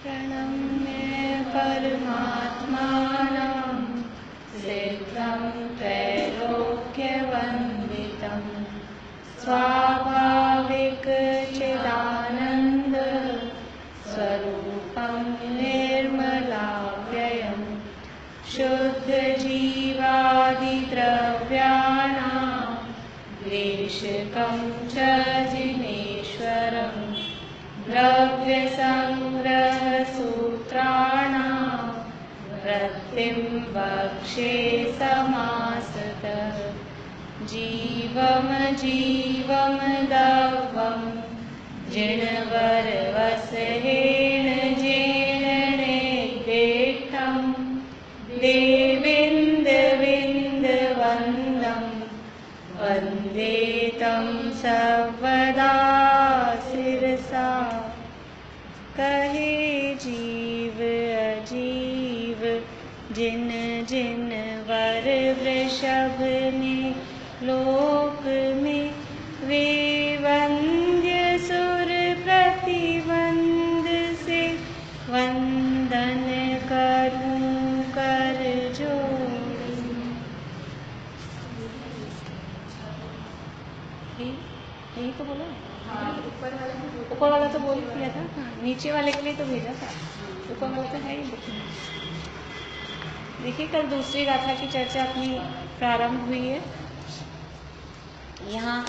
प्रणम्य परमात्मानं सिद्धं त्रैलोक्यवन्दितं स्वाभाविकचिदानन्द स्वरूपं निर्मलाव्ययं शुद्धजीवादिद्रव्याणां द्वेषकं च जिनेश्वरम् द्रव्यसंग्रहसूत्राणां वृत्तिं वक्षे समासतः जीवमजीवमदव्यं जिनवरवसहेन जेननेदेष्टं देवेन्द्रविन्दवन्दं वन्दे तं सर्वदा शिरसा। कहे जीव अजीव जिन जिन वर वृषभ ने लोक में वे वंद्य सुर प्रतिबंध से वंदन करूं कर जोड़ी। यही तो बोला, ऊपर वाला तो बोल दिया था। हाँ, नीचे वाले के लिए तो भेजा था, ऊपर वाला तो है ही। देखिए कल दूसरी गाथा की चर्चा अपनी प्रारंभ हुई है। यहाँ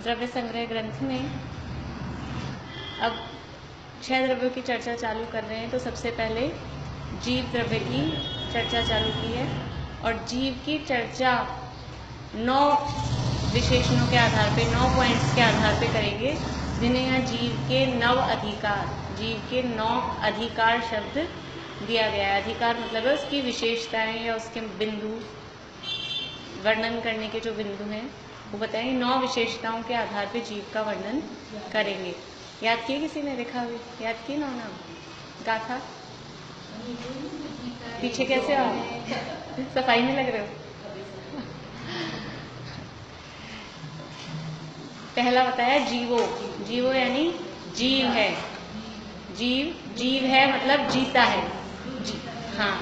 द्रव्य संग्रह ग्रंथ में अब 6 द्रव्यों की चर्चा चालू कर रहे हैं। तो सबसे पहले जीव द्रव्य की चर्चा चालू की है और जीव की चर्चा 9 विशेषणों के आधार पे, 9 पॉइंट्स के आधार पे करेंगे, जिन्हें यहाँ जीव के 9 अधिकार, जीव के 9 अधिकार शब्द दिया गया है। अधिकार मतलब है उसकी विशेषताएं या उसके बिंदु, वर्णन करने के जो बिंदु हैं वो बताएंगे। 9 विशेषताओं के आधार पे जीव का वर्णन करेंगे। याद किए किसी ने? देखा हुई याद किए 9 नाम गाथा? पीछे कैसे आओ, सफाई में लग रहे हो। पहला बताया जीवो। जीवो यानी जीव है। जीव, जीव है मतलब जीता है। हाँ,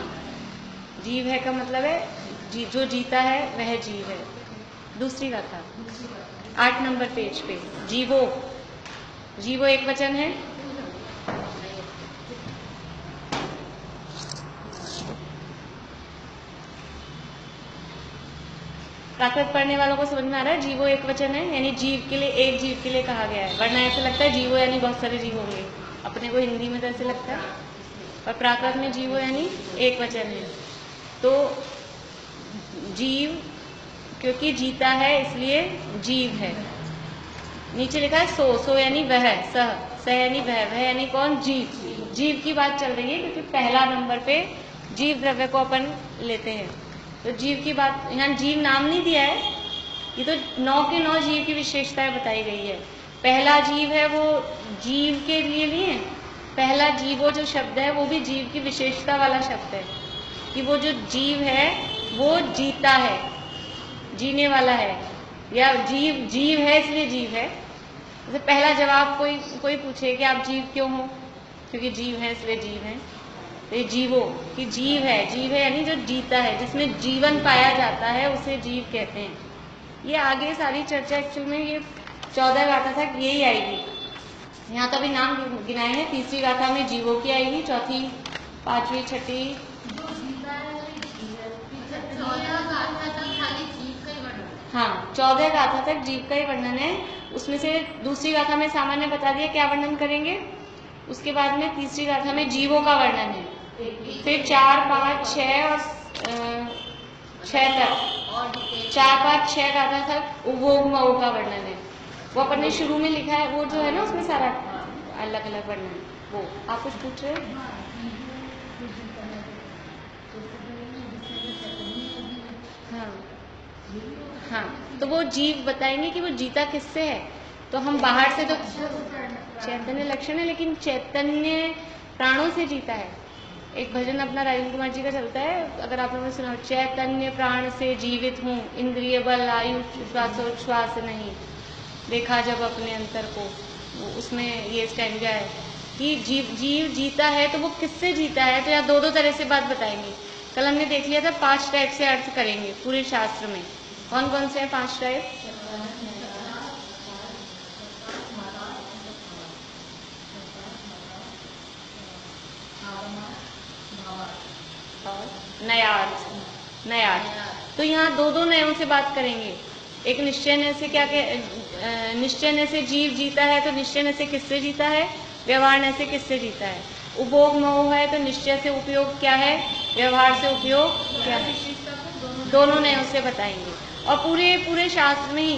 जीव है का मतलब है जो जीता है वह जीव है। दूसरी गाथा 8 नंबर पेज पे, जीवो। जीवो एक वचन है। प्राकृत पढ़ने वालों को समझ में आ रहा है? जीवो एक वचन है यानी जीव के लिए, एक जीव के लिए कहा गया है। वरना ऐसे लगता है जीवो यानी बहुत सारे जीव होंगे, अपने को हिंदी में तो ऐसे लगता है, पर प्राकृत में जीवो यानी एक वचन है। तो जीव क्योंकि जीता है इसलिए जीव है। नीचे लिखा है सो। सो यानी वह, सह, सह यानी वह यानी कौन? जीव। जीव की बात चल रही है क्योंकि पहला नंबर पे जीव द्रव्य को अपन लेते हैं। तो जीव की बात, यहाँ जीव नाम नहीं दिया है, ये तो 9 के 9 जीव की विशेषताएं बताई गई है। पहला जीव है वो जीव के लिए नहीं है। पहला जीवो जो शब्द है वो भी जीव की विशेषता वाला शब्द है कि वो जो जीव है वो जीता है, जीने वाला है, या जीव जीव है इसलिए जीव है। जैसे पहला जवाब कोई पूछे कि आप जीव क्यों हो? क्योंकि जीव है इसलिए जीव है। तो ये जीवो कि जीव है। जीव है यानी जो जीता है, जिसमें जीवन पाया जाता है उसे जीव कहते हैं। ये आगे सारी चर्चा एक्चुअल में ये 14 गाथा तक यही आएगी। यहाँ तो अभी नाम गिनाए हैं। तीसरी गाथा में जीवों की आएगी, चौथी, पांचवी, छठी, 14 गाथा तक जीव का ही वर्णन है। उसमें से दूसरी गाथा में सामान्य बता दिया क्या वर्णन करेंगे। उसके बाद में तीसरी गाथा में जीवों का वर्णन है। फिर 4, 5, 6 और 6 तक, 4, 5, 6 गाथा तक उभोग मऊ का वर्णन है। वो अपन ने शुरू में लिखा है, वो जो है ना उसमें सारा अलग अलग वर्णन। वो आप कुछ पूछ रहे हो? हाँ, तो वो जीव बताएंगे कि वो जीता किससे है। तो हम बाहर से तो चैतन्य लक्षण है, लेकिन चैतन्य प्राणों से जीता है। एक भजन अपना राजेंद्र कुमार जी का चलता है, अगर आप लोगों ने सुना, चैतन्य प्राण से जीवित हूँ, इंद्रिय बल आयु श्वासोच्छ्वास नहीं, देखा जब अपने अंतर को, उसमें ये स्टैंजा है कि जीव जीता है तो वो किससे जीता है, तो यहाँ दो तरह से बात बताएंगे। कल हमने देख लिया था 5 टाइप से अर्थ करेंगे पूरे शास्त्र में। कौन कौन से हैं 5 टाइप? नया अर्थ। तो यहाँ दो नयों से बात करेंगे। एक निश्चय नय से क्या निश्चय नय से जीव जीता है, तो निश्चय नय से किससे जीता है? व्यवहार नय से किससे जीता है? उपभोग मोह है, तो निश्चय से उपयोग क्या है, व्यवहार से उपयोग क्या है? दोनों नयों से बताएंगे। और पूरे शास्त्र में ही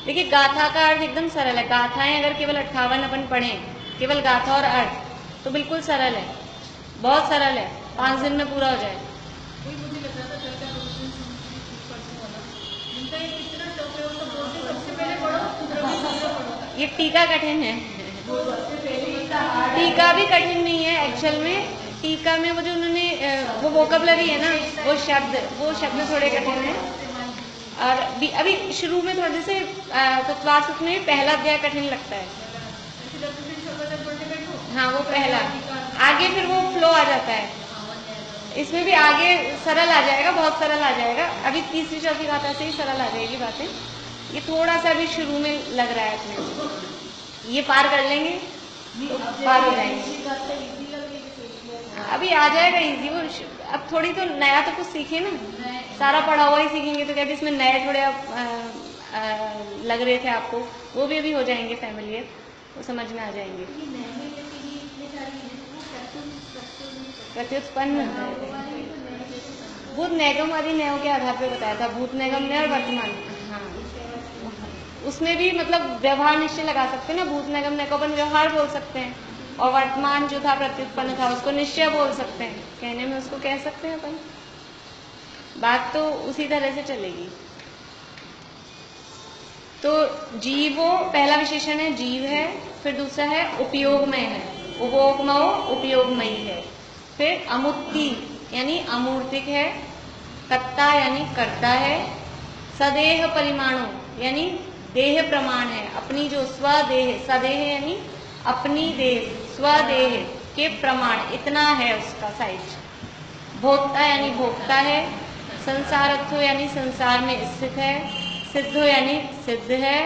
देखिए, गाथा का अर्थ एकदम सरल है। गाथाएं अगर केवल 58 अपन पढ़ें, केवल गाथा और अर्थ, तो बिल्कुल सरल है, बहुत सरल है, 5 दिन में पूरा हो जाए। ये टीका कठिन है, टीका भी कठिन नहीं है एक्चुअल में। टीका में वो जो उन्होंने वो वोकैबुलरी है ना, वो शब्द थोड़े कठिन है। और अभी शुरू में थोड़े से तत्वार्थ में पहला अध्याय कठिन लगता है। हाँ, वो पहला, आगे फिर वो फ्लो आ जाता है। इसमें भी आगे सरल आ जाएगा, बहुत सरल आ जाएगा। अभी तीसरी चौथी गाथा से ही सरल आ जाएगी बातें। ये थोड़ा सा अभी शुरू में लग रहा है अपने, ये पार कर लेंगे तो पार हो जाएंगे। अभी आ जाएगा इजी। वो अब थोड़ी तो नया तो कुछ सीखे ना, सारा पढ़ा हुआ ही सीखेंगे तो कहते इसमें नए थोड़े लग रहे थे आपको, वो भी अभी हो जाएंगे फैमिलियर, वो समझ में आ जाएंगे। प्रत्युत्पन्न भूत नैगम आदि नयों के आधार पर बताया था, भूत नैगम ने और वर्तमान। हाँ, उसमें भी मतलब व्यवहार निश्चय लगा सकते हैं ना। भूत नैगम ने को अपन व्यवहार बोल सकते हैं, और वर्तमान जो था प्रत्युत्पन्न था उसको निश्चय बोल सकते हैं, कहने में उसको कह सकते हैं अपन। बात तो उसी तरह से चलेगी। तो जीवो पहला विशेषण है, जीव है। फिर दूसरा है उपयोगमय है, उपभोगमय उपयोगमयी है। फिर अमुक्ति यानी अमूर्तिक है। कर्ता यानी कर्ता है। सदेह परिमाणो यानी देह प्रमाण है, अपनी जो स्वदेह, सदेह यानी अपनी देह, स्वदेह के प्रमाण इतना है उसका साइज। भोक्ता यानी भोक्ता है। संसारत्थो यानी संसार में स्थित है। सिद्धो यानी सिद्ध है।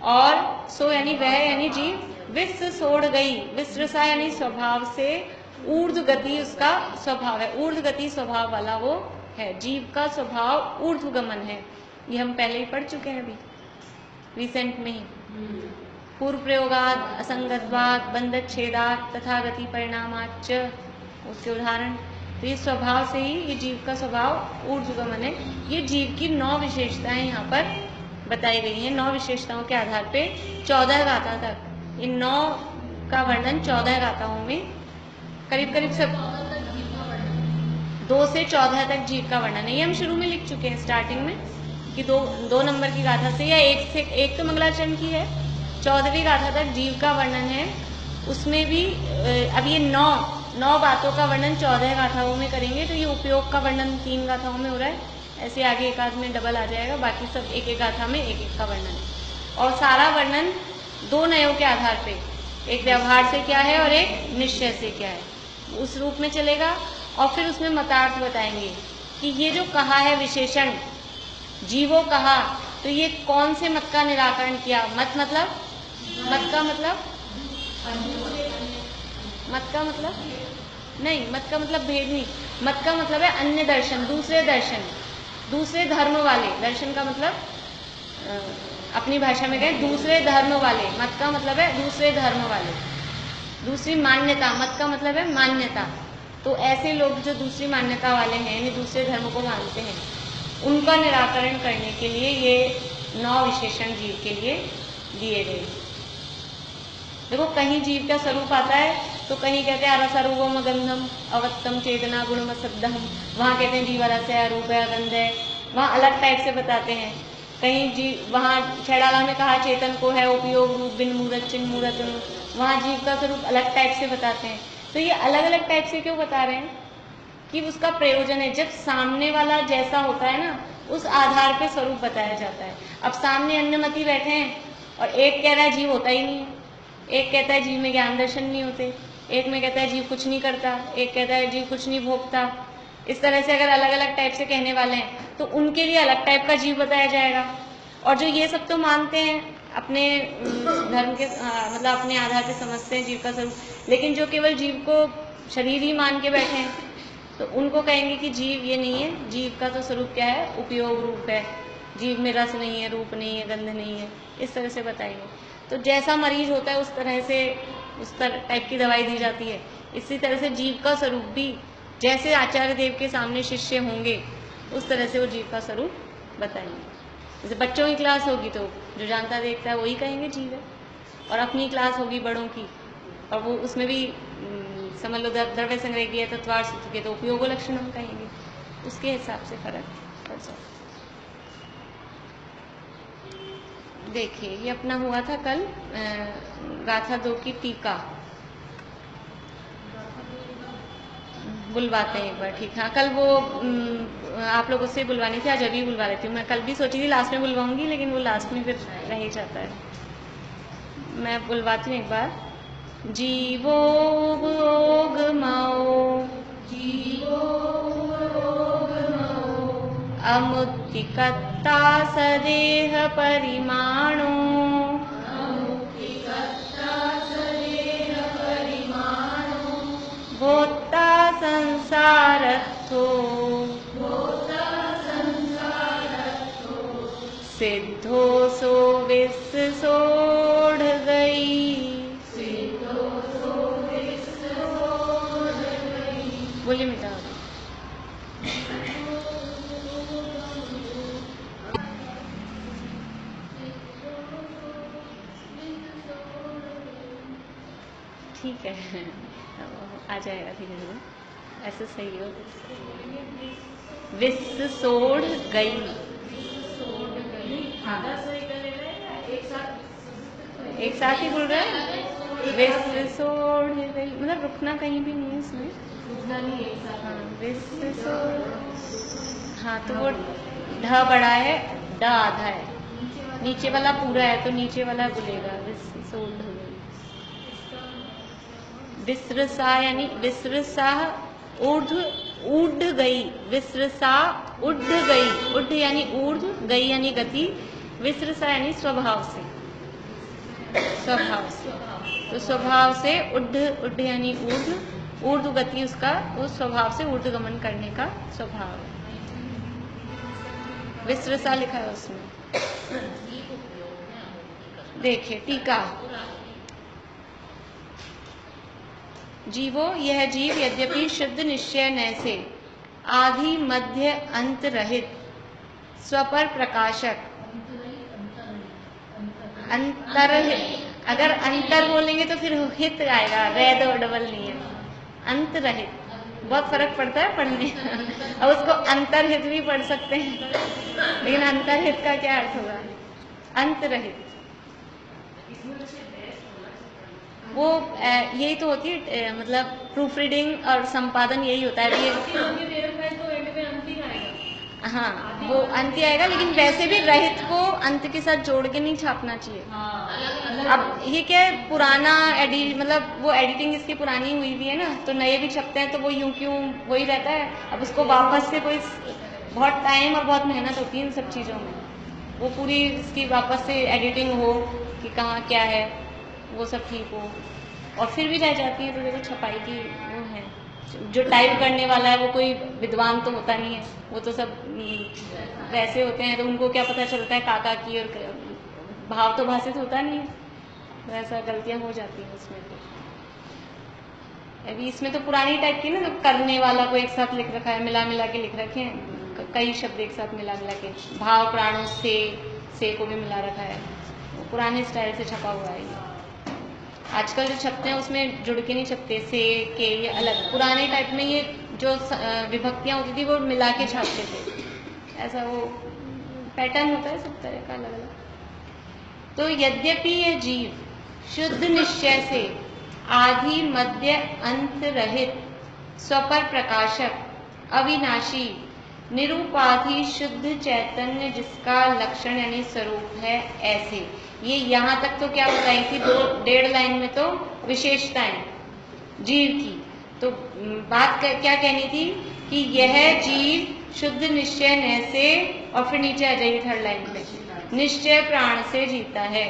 और सो यानी वह यानी जीव विश्व छोड़ गई, विश्रसा यानी स्वभाव से ऊर्ध्व गति उसका स्वभाव है, ऊर्ध्व गति स्वभाव वाला वो है। जीव का स्वभाव ऊर्ध्वगमन है, ये हम पहले ही पढ़ चुके हैं अभी रिसेंट में ही। पूर्व प्रयोगाद, असंगतवाद, बंधच्छेदात तथा गति परिणामाच, उसके उदाहरण। तो ये स्वभाव से ही ये जीव का स्वभाव ऊर्ध्वगमन है। ये जीव की 9 विशेषताएं यहाँ पर बताई गई हैं। 9 विशेषताओं के आधार पे 14 गाथा तक, इन 9 का वर्णन 14 गाथाओं में करीब करीब सब 2 से 14 तक जीव का वर्णन है। ये हम शुरू में लिख चुके हैं स्टार्टिंग में कि 2 नंबर की गाथा से, या एक तो मंगलाचरण की है, 14वीं गाथा तक जीव का वर्णन है। उसमें भी अब ये 9 बातों का वर्णन 14 गाथाओं में करेंगे। तो ये उपयोग का वर्णन 3 गाथाओं में हो रहा है, ऐसे आगे एक आध में डबल आ जाएगा, बाकी सब एक एक गाथा में एक एक का वर्णन है। और सारा वर्णन 2 नयों के आधार पे, एक व्यवहार से क्या है और एक निश्चय से क्या है, उस रूप में चलेगा। और फिर उसमें मतार्थ बताएंगे कि ये जो कहा है विशेषण जीवो कहा, तो ये कौन से मत का निराकरण किया। मत का मतलब भेद नहीं, मत का मतलब है अन्य दर्शन, दूसरे धर्म वाले। दर्शन का मतलब अपनी भाषा में कहें दूसरे धर्म वाले, मत का मतलब है दूसरे धर्म वाले। दूसरी मान्यता, मत का मतलब है मान्यता। तो ऐसे लोग जो दूसरी मान्यता वाले हैं, यानी दूसरे धर्म को मानते हैं, उनका निराकरण करने के लिए ये 9 विशेषण जीव के लिए दिए गए। देखो, कहीं जीव का स्वरूप आता है तो कहीं कहते हैं अरसरूपम गंधम अवत्तम चेतना गुणम सद्धम, वहाँ कहते हैं जीव रस है, रूप है, गंध है, वहाँ अलग टाइप से बताते हैं। कहीं जीव, वहाँ छेड़ाला में कहा चेतन को है उपयोग रूप बिन मूरत चिन्ह मूरत, वहाँ जीव का स्वरूप अलग टाइप से बताते हैं। तो ये अलग अलग टाइप से क्यों बता रहे हैं कि उसका प्रयोजन है। जब सामने वाला जैसा होता है ना, उस आधार पे स्वरूप बताया जाता है। अब सामने अन्यमति बैठे हैं और एक कह रहा है जीव होता ही नहीं है, एक कहता है जीव में ज्ञान दर्शन नहीं होते, एक में कहता है जीव कुछ नहीं करता, एक कहता है जीव कुछ नहीं भोगता। इस तरह से अगर अलग अलग टाइप से कहने वाले हैं तो उनके लिए अलग टाइप का जीव बताया जाएगा। और जो ये सब तो मानते हैं अपने धर्म के मतलब अपने आधार पे समझते हैं जीव का स्वरूप, लेकिन जो केवल जीव को शरीर ही मान के बैठे हैं तो उनको कहेंगे कि जीव ये नहीं है, जीव का तो स्वरूप क्या है, उपयोग रूप है, जीव में रस नहीं है, रूप नहीं है, गंध नहीं है, इस तरह से बताएंगे। तो जैसा मरीज होता है उस तरह से उस टाइप की दवाई दी जाती है। इसी तरह से जीव का स्वरूप भी जैसे आचार्य देव के सामने शिष्य होंगे उस तरह से वो जीव का स्वरूप बताएंगे। जैसे बच्चों की क्लास होगी तो जो जानता देखता है वही कहेंगे जीव है, और अपनी क्लास होगी बड़ों की और वो उसमें भी समझ लो द्रव्य संग्रह की है तत्वार सूत्र के तो उपयोगो लक्षण हम कहेंगे, उसके हिसाब से फर्क पड़ जाए। देखिए ये अपना हुआ था कल गाथा 2 की टीका, बुलवाते हैं एक बार, ठीक। हाँ कल वो आप लोगों से बुलवानी थी, आज अभी बुलवा लेती हूँ। मैं कल भी सोची थी लास्ट में बुलवाऊंगी लेकिन वो लास्ट में फिर रह ही जाता है। मैं बुलवाती हूँ एक बार। जीवो अमुक्तिकर्ता सदेह परिमाणो भोक्ता संसारत्थो सिद्धो सो विश्व सोढ़ गई। बोलिए मिटा ठीक है आ जाएगा धीरे धीरे, ऐसे सही हो। विश्व सोढ़ गई, हाँ एक साथ ही बोल रहा है। विश्व सोढ़ गई मतलब रुकना कहीं भी नहीं है इसमें, रुकना नहीं एक साथ। हाँ विश्व सोढ़, हाँ तो वो ढ बड़ा है, ड आधा है, नीचे वाला पूरा है तो नीचे वाला बोलेगा विश्व सोढ़ गई। विस्रसा यानी विस्रसा ऊर्ध्व उड़ गई, विस्रसा उड़ गई, उड़ यानी ऊर्ध्व, गई यानी गति, विस्रसा यानी स्वभाव से, स्वभाव से, तो स्वभाव से उड़ यानी ऊर्ध्व, ऊर्ध्व गति उसका उस स्वभाव से ऊर्ध्व गमन करने का स्वभाव है। विस्रसा लिखा है उसमें, देखिए टीका। जीवो यह जीव यद्यपि शुद्ध निश्चय न से आदि मध्य अंत रहित स्वपर प्रकाशक, अंतर, अगर अंतर बोलेंगे तो फिर हित आएगा, रेद और डबल नहीं है, अंत रहित, बहुत फर्क पड़ता है पढ़ने अब उसको अंतरहित भी पढ़ सकते हैं लेकिन अंतरहित का क्या अर्थ होगा, अंत रहित। वो यही तो होती है मतलब प्रूफ रीडिंग और संपादन यही होता है। हाँ वो अंत ही आएगा, लेकिन वैसे भी रहित को अंत के साथ जोड़ के नहीं छापना चाहिए। अब ये क्या है, पुराना मतलब वो एडिटिंग इसकी पुरानी हुई हुई है ना, तो नए भी छपते हैं तो वो यूं क्यों वही रहता है। अब उसको वापस से कोई बहुत टाइम और बहुत मेहनत होती है इन सब चीज़ों में, वो पूरी इसकी वापस से एडिटिंग हो कि कहाँ क्या है वो सब ठीक हो, और फिर भी रह जाती है तो देखो छपाई की वो है। जो टाइप करने वाला है वो कोई विद्वान तो होता नहीं है, वो तो सब वैसे होते हैं, तो उनको क्या पता चलता है काका की, और भाव तो भाषित होता नहीं है, तो ऐसा गलतियां हो जाती हैं उसमें। तो अभी इसमें तो पुरानी टाइप की ना, तो करने वाला को एक साथ लिख रखा है, मिला मिला के लिख रखे हैं, कई शब्द एक साथ मिला मिला के, भाव प्राणों से को भी मिला रखा है, वो पुराने स्टाइल से छपा हुआ है ये। आजकल जो छपते हैं उसमें जुड़ के नहीं छपते, से के ये अलग, पुराने टाइप में ये जो विभक्तियां होती थी वो मिला के छापते थे, ऐसा वो पैटर्न होता है सब तरह का अलग अलग। तो यद्यपि ये जीव शुद्ध निश्चय से आदि मध्य अंत रहित स्वपर प्रकाशक अविनाशी निरूपाधि शुद्ध चैतन्य जिसका लक्षण यानी स्वरूप है, ऐसे ये यहाँ तक तो क्या बताई थी, 2-1.5 लाइन में तो विशेषताएं, जीव की। तो बात क्या कहनी थी कि यह जीव शुद्ध निश्चय न से, और फिर नीचे आ जाइए थर्ड लाइन पे, निश्चय प्राण से जीता है।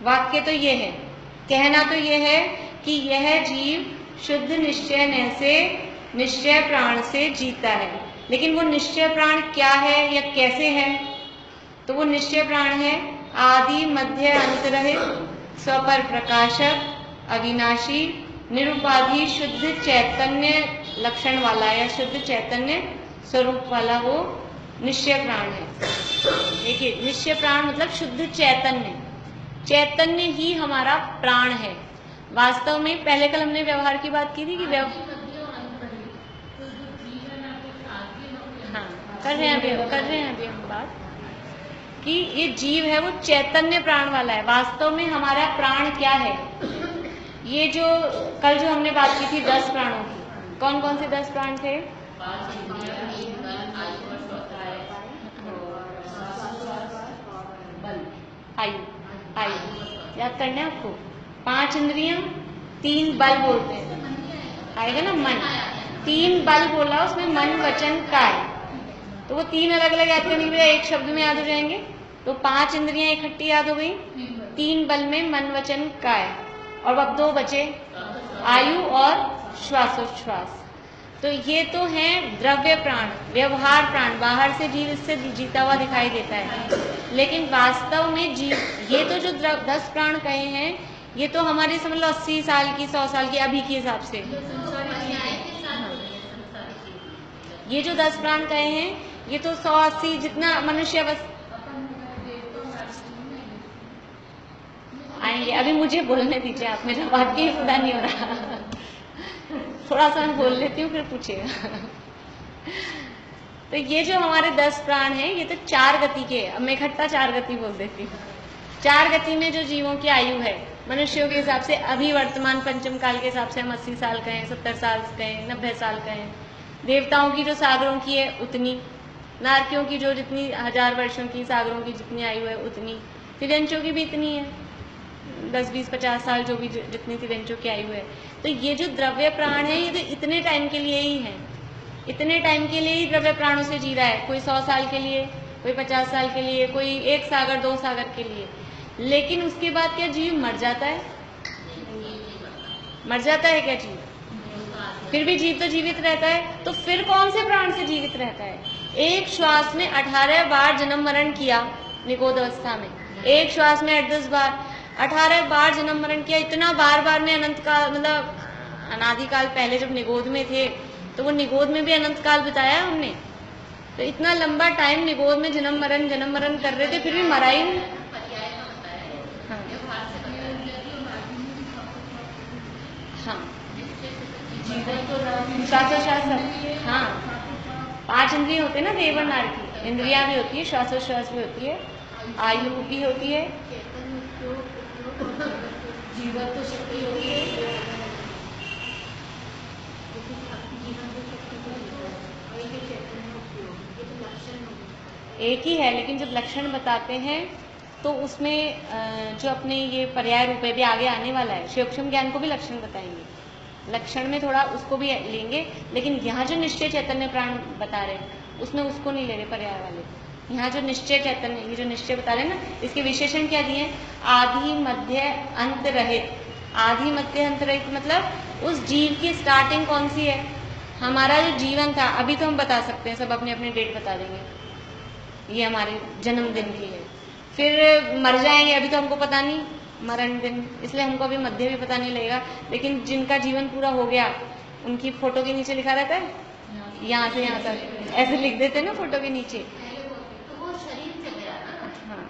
वाक्य तो ये है, कहना तो ये है कि यह जीव शुद्ध निश्चय न से, निश्चय प्राण से जीता है। लेकिन वो निश्चय प्राण क्या है या कैसे है? तो वो निश्चय प्राण है आदि मध्य अंतरहित, स्वपर प्रकाशक, अविनाशी, निरुपाधि शुद्ध चैतन्य लक्षण वाला या शुद्ध चैतन्य स्वरूप वाला वो निश्चय प्राण है। देखिए, निश्चय प्राण मतलब शुद्ध चैतन्य, चैतन्य ही हमारा प्राण है। वास्तव में पहले कल हमने व्यवहार की बात की थी कि हाँ कर रहे हैं अभी हम बात कि ये जीव है वो चैतन्य प्राण वाला है। वास्तव में हमारा प्राण क्या है? ये जो कल जो हमने बात की थी 10 प्राणों की, कौन कौन से 10 प्राण थे? आयु याद करना है आपको। 5 इंद्रियां, 3 बल बोलते हैं, आएगा ना मन। 3 बल बोला उसमें, मन वचन काय। तो वो 3 अलग अलग याद करने के लिए एक शब्द में याद हो जाएंगे। तो 5 इंद्रियां इकट्ठी याद हो गई, 3 बल में मन वचन काय, और अब 2 बचे, आयु और श्वासोच्छ्वास। तो ये तो है द्रव्य प्राण, व्यवहार प्राण, बाहर से जीव इससे जीता हुआ दिखाई देता है। लेकिन वास्तव में जीव, ये तो जो 10 प्राण कहे हैं, ये तो हमारे समझ लो 80 साल की, 100 साल की अभी के हिसाब से, ये जो 10 प्राण कहे हैं ये तो 100-80 जितना मनुष्य बस आएंगे। अभी मुझे बोलने दीजिए आप, मेरा वाक्य ही पूरा नहीं हो रहा। थोड़ा सा मैं बोल लेती हूँ, फिर पूछिएगा। तो ये जो हमारे 10 प्राण हैं ये तो 4 गति के, अब मैं इकट्ठा 4 गति बोल देती हूँ। 4 गति में जो जीवों की आयु है, मनुष्यों के हिसाब से अभी वर्तमान पंचम काल के हिसाब से हम 80 साल कहें, 70 साल कहें, 90 साल कहें। देवताओं की जो सागरों की है उतनी, नारकियों की जो जितनी 1000 वर्षों की सागरों की जितनी आयु है उतनी, तिरंचों की भी इतनी है, 10, 20, 50 साल जो भी जितनी तिरंचों की आयु है। तो ये जो द्रव्य प्राण है ये तो इतने टाइम के लिए ही है, इतने टाइम के लिए ही द्रव्य प्राणों से जी रहा है। कोई 100 साल के लिए, कोई 50 साल के लिए, कोई 1 सागर 2 सागर के लिए। लेकिन उसके बाद क्या जीव मर जाता है? मर जाता है क्या जीव? फिर भी जीव तो जीवित रहता है। तो फिर कौन से प्राण से जीवित रहता है? एक श्वास में 18 बार जन्म मरण किया निगोद अवस्था में, एक श्वास में 8-10 बार, 18 बार जन्म मरण किया। इतना बार बार में अनंत काल, मतलब अनादिकाल पहले जब निगोद में थे तो वो निगोद में भी अनंत काल बिताया हमने। तो इतना लंबा टाइम निगोद में जन्म मरण कर रहे थे, फिर भी मरा ही नहीं। हाँ श्वासोश्वास, हाँ 5 इंद्रियां होते हैं ना, देव और नार की इंद्रियां भी होती है, श्वासोश्वास भी होती है, आयु भी होती है, जीवन शक्ति होती है। एक ही है, लेकिन जब लक्षण बताते हैं तो उसमें जो अपने ये पर्याय रूप है भी आगे आने वाला है, सूक्ष्म ज्ञान को भी लक्षण बताएंगे, लक्षण में थोड़ा उसको भी लेंगे। लेकिन यहाँ जो निश्चय चैतन्य प्राण बता रहे हैं उसमें उसको नहीं ले रहे पर्याय वाले। यहाँ जो निश्चय चैतन्य, ये जो निश्चय बता रहे हैं ना, इसके विशेषण क्या दिए हैं? आदि मध्य अंत रहित। आदि मध्य अंत रहित मतलब उस जीव की स्टार्टिंग कौन सी है? हमारा जो जीवन था, अभी तो हम बता सकते हैं, सब अपने अपने डेट बता देंगे, ये हमारे जन्मदिन की है। फिर मर जाएंगे, अभी तो हमको पता नहीं मरण दिन, इसलिए हमको अभी मध्य भी पता नहीं लगेगा। लेकिन जिनका जीवन पूरा हो गया उनकी फोटो के नीचे लिखा रहता है, यहाँ से यहाँ तक ऐसे लिख देते हैं ना फोटो के नीचे। हाँ,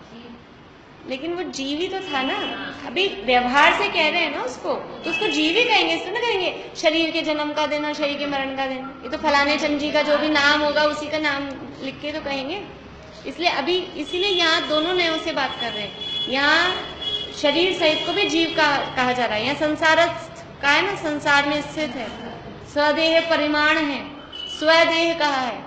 लेकिन वो जीव ही तो था ना, अभी व्यवहार से कह रहे हैं ना उसको, तो उसको जीव ही कहेंगे, इससे ना कहेंगे शरीर के जन्म का दिन और शरीर के मरण का दिन। ये तो फलाने चंद का जो भी नाम होगा उसी का नाम लिख के तो कहेंगे। इसलिए अभी इसीलिए यहाँ दोनों नयों से बात कर रहे हैं। यहाँ शरीर सहित को भी जीव कहा जा रहा है। यहाँ संसार का है ना, संसार में स्थित है, स्वदेह परिमाण है, स्वदेह कहा है।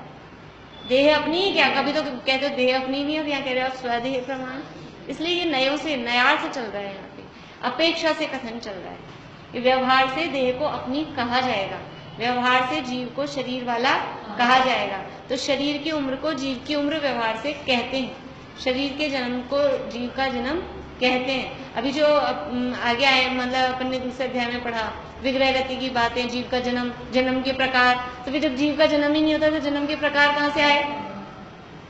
देह अपनी ही क्या, कभी तो कहते हो देह अपनी नहीं है, यहाँ कह रहे हो स्वदेह प्रमाण। इसलिए ये नयों से, नयार से चल रहा है, यहाँ पे अपेक्षा से कथन चल रहा है। कि व्यवहार से देह को अपनी कहा जाएगा, व्यवहार से जीव को शरीर वाला कहा जाएगा। तो शरीर की उम्र को जीव की उम्र व्यवहार से कहते हैं, शरीर के जन्म को जीव का जन्म कहते हैं। अभी जो आगे आए, मतलब अपन ने दूसरे अध्याय में पढ़ा विग्रह गति की बातें, जीव का जन्म, जन्म के प्रकार। तो फिर जब जीव का जन्म ही नहीं होता तो जन्म के प्रकार कहाँ से आए?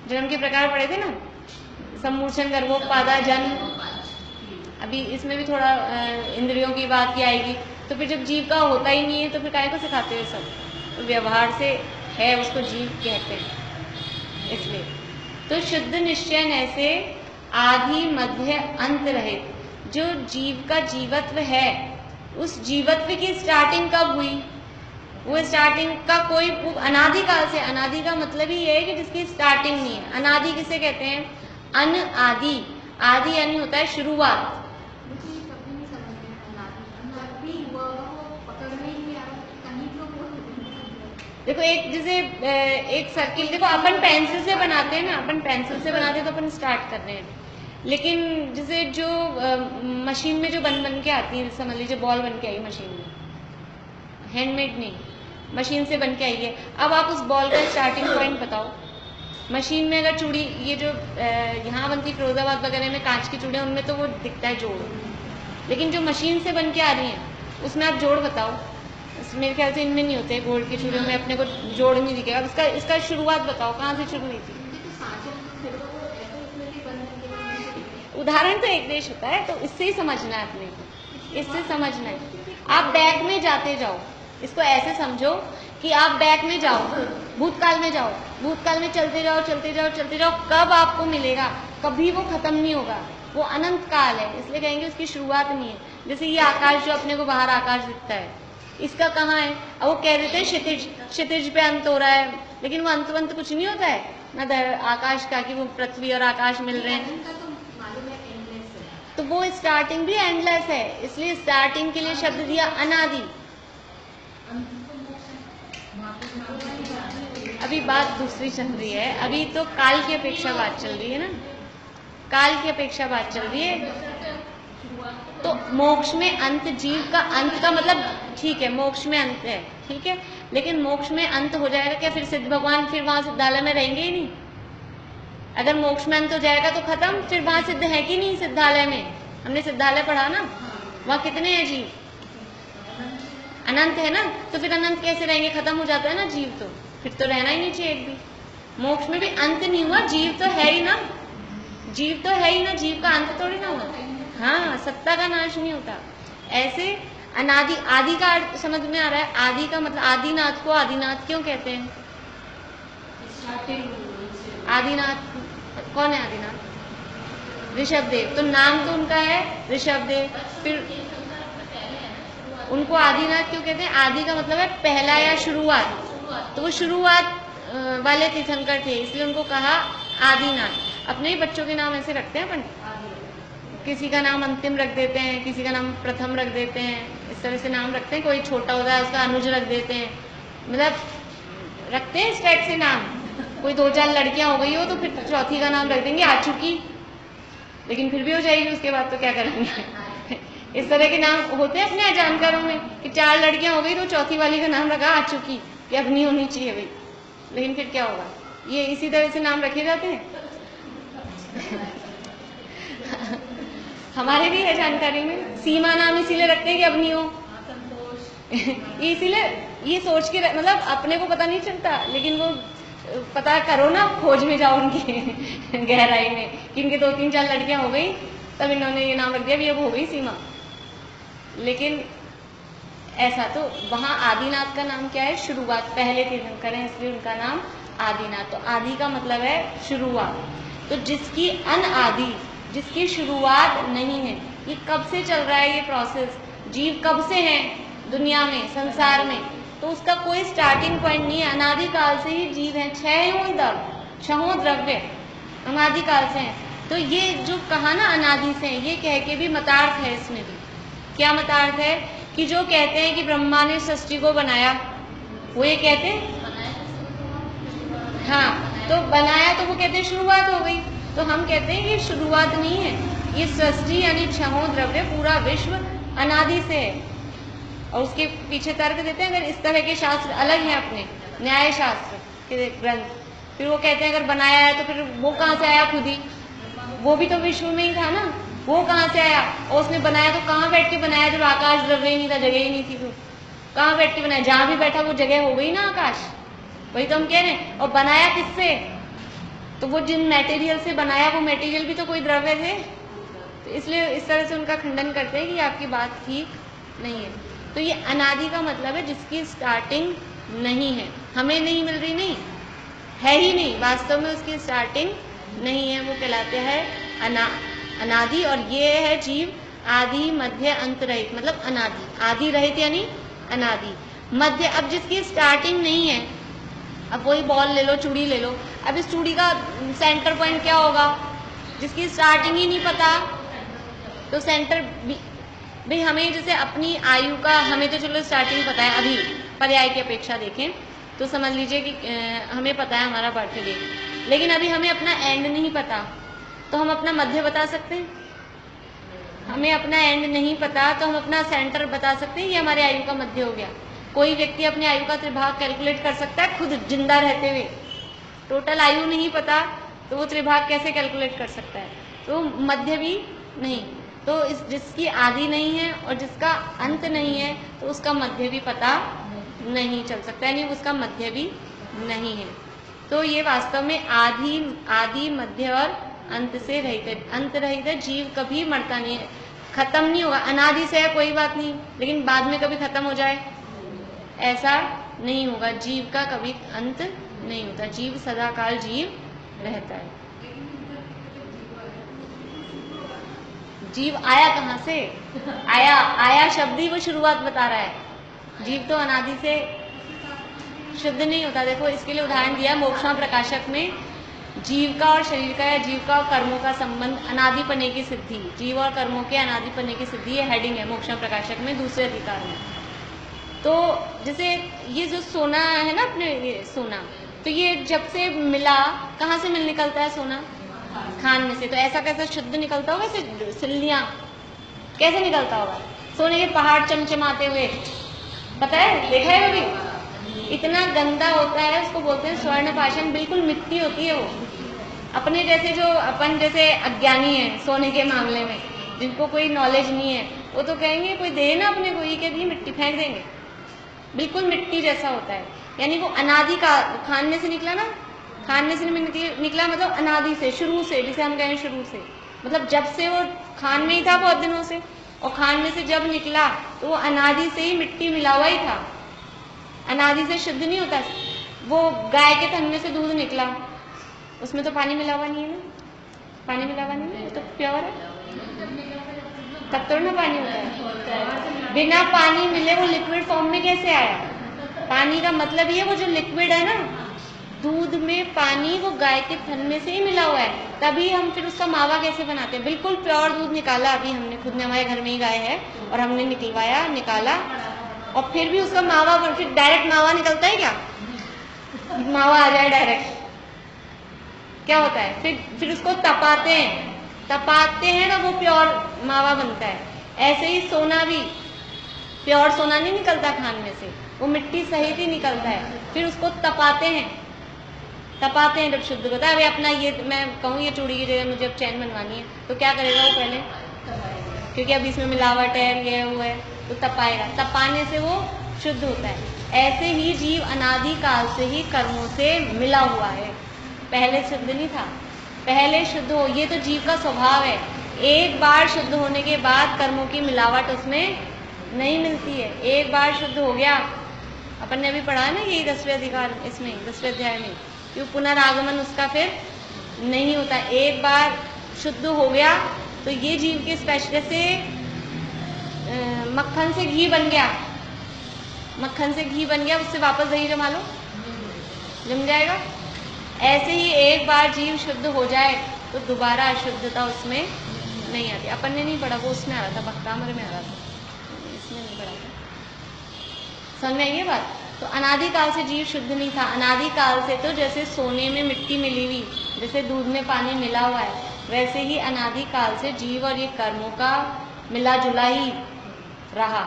जन्म के प्रकार पढ़े थे ना, सम्मूर्छन, गर्भोत्पादा, जन्म। अभी इसमें भी थोड़ा इंद्रियों की बात की आएगी। तो फिर जब जीव का होता ही नहीं है तो फिर काहे को सिखाते हो सब? तो व्यवहार से है, उसको जीव कहते हैं। इसलिए तो शुद्ध निश्चय ऐसे आदि मध्य अंत रहित, जो जीव का जीवत्व है, उस जीवत्व की स्टार्टिंग कब हुई? वो स्टार्टिंग का कोई अनादिकाल से, अनादि का मतलब ही है कि जिसकी स्टार्टिंग नहीं है। अनादि किसे कहते हैं? अन आदि, आदि यानी होता है शुरुआत। देखो एक जैसे एक सर्किल, देखो अपन पेंसिल से बनाते हैं ना, अपन पेंसिल से बनाते हैं तो अपन स्टार्ट कर रहे हैं। लेकिन जैसे जो मशीन में जो बन के आती है, समझ लीजिए बॉल बन के आई मशीन में, हैंडमेड नहीं, मशीन से बन के आई है। अब आप उस बॉल का स्टार्टिंग पॉइंट बताओ। मशीन में अगर चूड़ी, ये जो यहाँ बनती फिरोजाबाद वगैरह में कांच की चूड़ियाँ, उनमें तो वो दिखता है जोड़। लेकिन जो मशीन से बन के आ रही हैं उसमें आप जोड़ बताओ। मेरे ख्याल से इनमें नहीं होते, गोल्ड की चूड़ियों में अपने को जोड़ नहीं दिखेगा। इसका शुरुआत बताओ, कहाँ से शुरू हुई थी? उदाहरण तो एक देश होता है, तो इससे ही समझना है अपने को, इससे समझना है। आप बैक में जाते जाओ, इसको ऐसे समझो कि आप बैक में जाओ, भूतकाल में जाओ, भूतकाल में चलते जाओ चलते जाओ चलते जाओ, कब आपको मिलेगा? कभी वो खत्म नहीं होगा, वो अनंत काल है, इसलिए कहेंगे उसकी शुरुआत नहीं है। जैसे ये आकाश जो अपने को बाहर आकाश दिखता है, इसका कहाँ है? अब वो कह देते हैं क्षितिज, क्षितिज पे अंत हो रहा है, लेकिन वो अंत कुछ नहीं होता है ना आकाश का, कि वो पृथ्वी और आकाश मिल रहे हैं। तो वो स्टार्टिंग भी एंडलेस है, इसलिए स्टार्टिंग के लिए शब्द दिया अनादि। अभी बात दूसरी चल रही है, अभी तो काल की अपेक्षा बात चल रही है ना, काल की अपेक्षा बात चल रही है। तो मोक्ष में अंत, जीव का अंत का मतलब ठीक है, मोक्ष में अंत है, ठीक है, लेकिन मोक्ष में अंत हो जाएगा क्या? फिर सिद्ध भगवान फिर वहां सिद्धालय में रहेंगे ही नहीं। अगर मोक्ष में अंत हो जाएगा तो खत्म, फिर वहां सिद्ध है कि नहीं? सिद्धालय में हमने सिद्धालय पढ़ा ना, वहां कितने हैं जीव? अनंत है ना, तो फिर अनंत कैसे रहेंगे? खत्म हो जाता है ना जीव, तो फिर तो रहना ही नहीं चाहिए एक भी। मोक्ष में भी अंत नहीं हुआ, जीव तो है ही ना, जीव तो है ही ना, जीव का अंत थोड़ी ना हुआ। हाँ, सत्ता का नाश नहीं होता। ऐसे अनादि, आदि का अर्थ समझ में आ रहा है? आदि का मतलब, आदिनाथ को आदिनाथ क्यों कहते हैं? आदिनाथ कौन है? आदिनाथ ऋषभदेव, तो नाम तो उनका है ऋषभदेव। फिर उनको आदिनाथ क्यों कहते हैं? आदि का मतलब है पहला या शुरुआत, तो वो शुरुआत वाले तीर्थंकर थे, इसलिए उनको कहा आदिनाथ। अपने ही बच्चों के नाम ऐसे रखते हैं अपन, किसी का नाम अंतिम रख देते हैं, किसी का नाम प्रथम रख देते हैं, इस तरह से नाम रखते हैं। कोई छोटा होता है उसका अनुज रख देते हैं, मतलब रखते हैं इस टाइप से नाम। कोई 2-4 लड़कियां हो गई हो तो फिर चौथी का नाम रख देंगे आचुकी, लेकिन फिर भी हो जाएगी, उसके बाद तो क्या करेंगे। इस तरह के नाम होते हैं अपने जानकारों में कि 4 लड़कियां हो गई तो चौथी वाली का नाम रखा आचुकी, कि अब नहीं होनी चाहिए भाई, लेकिन फिर क्या होगा? ये इसी तरह से नाम रखे जाते हैं। हमारे भी है जानकारी में, सीमा नाम इसीलिए रखते हैं कि अब नहीं हो, इसीलिए ये सोच के, मतलब अपने को पता नहीं चलता, लेकिन वो पता करो ना, खोज में जाओ उनकी गहराई में कि इनके 2-3-4 लड़कियां हो गई, तब इन्होंने ये नाम रख दिया भी अब हो गई सीमा। लेकिन ऐसा तो वहां आदिनाथ का नाम क्या है? शुरुआत, पहले तीर्थंकर हैं इसलिए उनका नाम आदिनाथ। तो आदि का मतलब है शुरुआत, तो जिसकी अनआदि, जिसकी शुरुआत नहीं है। ये कब से चल रहा है ये प्रोसेस? जीव कब से है दुनिया में, संसार में, तो उसका कोई स्टार्टिंग पॉइंट नहीं है। अनादिकाल से ही जीव है, छहों द्रव्य अनादिकाल से हैं। तो ये जो कहा ना अनादि से, ये कह के भी मतार्थ है इसमें भी। क्या मतार्थ है? कि जो कहते हैं कि ब्रह्मा ने सृष्टि को बनाया, वो ये कहते हैं, हाँ, तो बनाया तो वो कहते हैं शुरुआत हो गई। तो हम कहते हैं ये शुरुआत नहीं है, ये सृष्टि यानी छहों द्रव्य, पूरा विश्व अनादि से है। और उसके पीछे तर्क देते हैं अगर इस तरह के शास्त्र अलग हैं अपने न्याय शास्त्र के ग्रंथ, फिर वो कहते हैं अगर बनाया है तो फिर वो कहाँ से आया, खुद ही वो भी तो विश्व में ही था ना, वो कहाँ से आया, और उसने बनाया तो कहाँ बैठ के बनाया जब आकाश द्रव्य ही नहीं था, जगह ही नहीं थी, तो कहाँ बैठ के बनाया, जहां भी बैठा वो जगह हो गई ना आकाश, वही तो हम कह रहे हैं। और बनाया किससे, तो वो जिन मटेरियल से बनाया वो मटेरियल भी तो कोई द्रव्य थे, तो इसलिए इस तरह से उनका खंडन करते हैं कि आपकी बात ठीक नहीं है। तो ये अनादि का मतलब है जिसकी स्टार्टिंग नहीं है, हमें नहीं मिल रही, नहीं है ही नहीं, वास्तव में उसकी स्टार्टिंग नहीं है, वो कहलाते हैं अनादि। और ये है जीव आदि मध्य अंत रहित, मतलब अनादि, आदि रहित यानी अनादि, मध्य। अब जिसकी स्टार्टिंग नहीं है, अब वही बॉल ले लो, चूड़ी ले लो, अब इस चूड़ी का सेंटर पॉइंट क्या होगा, जिसकी स्टार्टिंग ही नहीं पता, तो सेंटर भाई हमें जैसे अपनी आयु का हमें तो चलो स्टार्टिंग पता है, अभी पर्याय की अपेक्षा देखें तो समझ लीजिए कि हमें पता है हमारा बर्थडे, लेकिन अभी हमें अपना एंड नहीं पता, तो हम अपना मध्य बता सकते हैं, हमें अपना एंड नहीं पता तो हम अपना सेंटर बता सकते हैं, ये हमारे आयु का मध्य हो गया। कोई व्यक्ति अपने आयु का त्रिभाग कैलकुलेट कर सकता है खुद जिंदा रहते हुए, टोटल आयु नहीं पता तो वो त्रिभाग कैसे कैलकुलेट कर सकता है, तो मध्य भी नहीं। तो इस जिसकी आदि नहीं है और जिसका अंत नहीं है तो उसका मध्य भी पता नहीं चल सकता, यानी उसका मध्य भी नहीं है। तो ये वास्तव में आदि मध्य और अंत से रहित है। अंत रहित है, जीव कभी मरता नहीं है, खत्म नहीं होगा, अनादि से है कोई बात नहीं, लेकिन बाद में कभी खत्म हो जाए ऐसा नहीं होगा, जीव का कभी अंत नहीं होता, जीव सदाकाल जीव रहता है। जीव आया कहाँ से, आया शब्द ही वो शुरुआत बता रहा है, जीव तो अनादि से शुद्ध नहीं होता। देखो इसके लिए उदाहरण दिया मोक्षमा प्रकाशक में, जीव का और शरीर का या जीव का और कर्मों का संबंध अनादिपने की सिद्धि, जीव और कर्मों के अनादिपने की सिद्धि, ये हेडिंग है मोक्षमा प्रकाशक में दूसरे अधिकार में। तो जैसे ये जो सोना है ना, अपने ये सोना, तो ये जब से मिला, कहाँ से मिल निकलता है सोना, खान में से, तो ऐसा कैसे शुद्ध निकलता होगा, ऐसे सिल्लियां कैसे निकलता होगा, सोने के पहाड़ चमचमाते हुए, पता है, देखा है कभी, इतना गंदा होता है, उसको बोलते हैं स्वर्ण पाषाण, बिल्कुल मिट्टी होती है वो। अपने जैसे जो अपन जैसे अज्ञानी है सोने के मामले में, जिनको कोई नॉलेज नहीं है, वो तो कहेंगे कोई दे ना अपने को, ये कह दी मिट्टी, फेंक देंगे, बिल्कुल मिट्टी जैसा होता है। यानी वो अनादि का, खान में से निकला ना, खान में से निकला मतलब अनादि से, शुरू से, जिसे हम कहें शुरू से, मतलब जब से वो खान में ही था बहुत दिनों से, और खान में से जब निकला तो वो अनादि से ही मिट्टी मिला हुआ ही था, अनादि से शुद्ध नहीं होता। वो गाय के थन में से दूध निकला, उसमें तो पानी मिला हुआ नहीं है ना, पानी मिला हुआ नहीं है, तो प्योर है, तब तो ना पानी होता है, बिना पानी मिले वो लिक्विड फॉर्म में कैसे आया, पानी का मतलब ये वो जो लिक्विड है ना, दूध में पानी वो गाय के थन में से ही मिला हुआ है, तभी हम फिर उसका मावा कैसे बनाते हैं, बिल्कुल प्योर दूध निकाला, अभी हमने खुद ने, हमारे घर में ही गाय है और हमने निकलवाया, निकाला, और फिर भी उसका मावा, फिर डायरेक्ट मावा निकलता है क्या, मावा आ जाए डायरेक्ट, क्या होता है, फिर उसको तपाते हैं ना, वो प्योर मावा बनता है। ऐसे ही सोना भी, प्योर सोना नहीं निकलता खान में से, वो मिट्टी सहित ही निकलता है, फिर उसको तपाते हैं जब शुद्ध होता है। अभी अपना ये मैं कहूँ, ये चूड़ी की जगह मुझे अब चैन बनवानी है, तो क्या करेगा वो पहले, क्योंकि अभी इसमें मिलावट है, ये हुआ है, तो तपाएगा, तपाने से वो शुद्ध होता है। ऐसे ही जीव अनादि काल से ही कर्मों से मिला हुआ है, पहले शुद्ध नहीं था, पहले शुद्ध हो, ये तो जीव का स्वभाव है, एक बार शुद्ध होने के बाद कर्मों की मिलावट उसमें नहीं मिलती है, एक बार शुद्ध हो गया, अपन ने अभी पढ़ा है ना यही 10वें अधिकार, इसमें 10वें अध्याय में, क्यों पुनरागमन उसका फिर नहीं होता, एक बार शुद्ध हो गया तो ये जीव के स्पेशल, जैसे मक्खन से घी बन गया, मक्खन से घी बन गया, उससे वापस दही जमा लो, जम जाएगा। ऐसे ही एक बार जीव शुद्ध हो जाए तो दोबारा अशुद्धता उसमें नहीं आती। अपन ने नहीं पढ़ा, वो उसमें आ रहा था, भक्तामर में आ रहा था, इसमें नहीं पढ़ा था, समझ में आई ये बात। तो अनादि काल से जीव शुद्ध नहीं था, अनादि काल से तो जैसे सोने में मिट्टी मिली हुई, जैसे दूध में पानी मिला हुआ है, वैसे ही अनादि काल से जीव और ये कर्मों का मिला जुला ही रहा।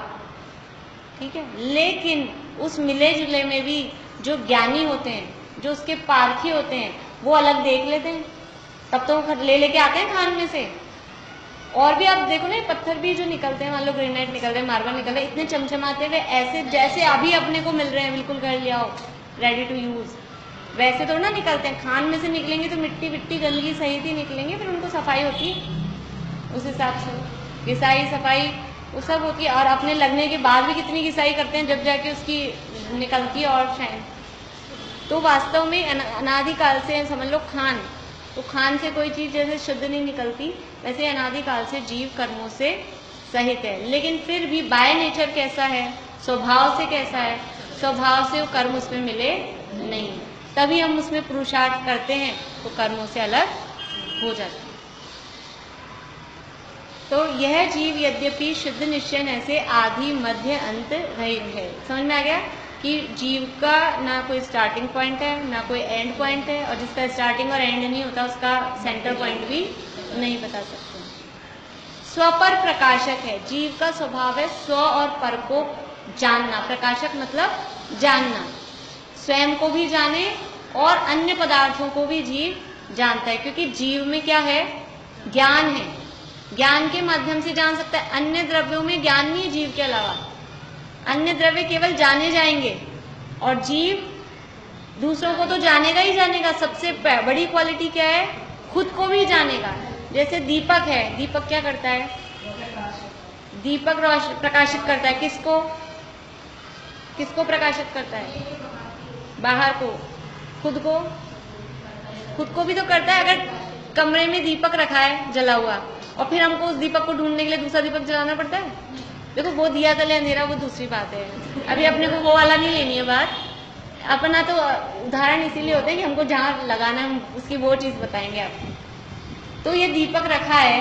ठीक है। लेकिन उस मिले जुले में भी जो ज्ञानी होते हैं, जो उसके पारखी होते हैं, वो अलग देख लेते हैं, तब तो वो ले लेके आते हैं खान में से। और भी आप देखो ना, पत्थर भी जो निकलते हैं, मान लो ग्रेनाइट निकल रहे हैं, मार्बल निकल रहे हैं, इतने चमचमाते हुए ऐसे जैसे अभी अपने को मिल रहे हैं, बिल्कुल घर ले आओ रेडी टू यूज, वैसे तो ना निकलते हैं। खान में से निकलेंगे तो मिट्टी विट्टी गंदगी सहित ही निकलेंगे, फिर उनको सफाई होती है उस हिसाब से, घिसाई सफाई वो सब होती है। और अपने लगने के बाद भी कितनी घिसाई करते हैं, जब जाके उसकी निकलती है और शाइन। तो वास्तव में अनादिकाल से समझ लो खान, तो खान से कोई चीज जैसे शुद्ध नहीं निकलती, वैसे अनादिकाल से जीव कर्मों से सहित है। लेकिन फिर भी बाय नेचर कैसा है, स्वभाव से कैसा है, स्वभाव से वो कर्म उसमें मिले नहीं, तभी हम उसमें पुरुषार्थ करते हैं तो कर्मों से अलग हो जाते हैं। तो यह जीव यद्यपि शुद्ध निश्चय से आदि मध्य अंत रहित है। समझ में आ गया कि जीव का ना कोई स्टार्टिंग पॉइंट है ना कोई एंड पॉइंट है, और जिसका स्टार्टिंग और एंड नहीं होता उसका सेंटर पॉइंट भी नहीं बता सकते। स्वपर प्रकाशक है, जीव का स्वभाव है स्व और पर को जानना। प्रकाशक मतलब जानना, स्वयं को भी जाने और अन्य पदार्थों को भी जीव जानता है, क्योंकि जीव में क्या है, ज्ञान है, ज्ञान के माध्यम से जान सकता है। अन्य द्रव्यों में ज्ञान नहीं है जीव के अलावा, अन्य द्रव्य केवल जाने जाएंगे, और जीव दूसरों को तो जानेगा ही जानेगा। सबसे बड़ी क्वालिटी क्या है, खुद को भी जानेगा। जैसे दीपक है, दीपक क्या करता है, दीपक प्रकाशित करता है किसको, किसको प्रकाशित करता है, बाहर को, खुद को, खुद को भी तो करता है। अगर कमरे में दीपक रखा है जला हुआ और फिर हमको उस दीपक को ढूंढने के लिए दूसरा दीपक जलाना पड़ता है, देखो वो दिया तले अंधेरा वो दूसरी बात है, अभी अपने को वो वाला नहीं लेनी है बात। अपना तो उदाहरण इसीलिए होता है कि हमको जहाँ लगाना है उसकी वो चीज बताएंगे आपको। तो ये दीपक रखा है,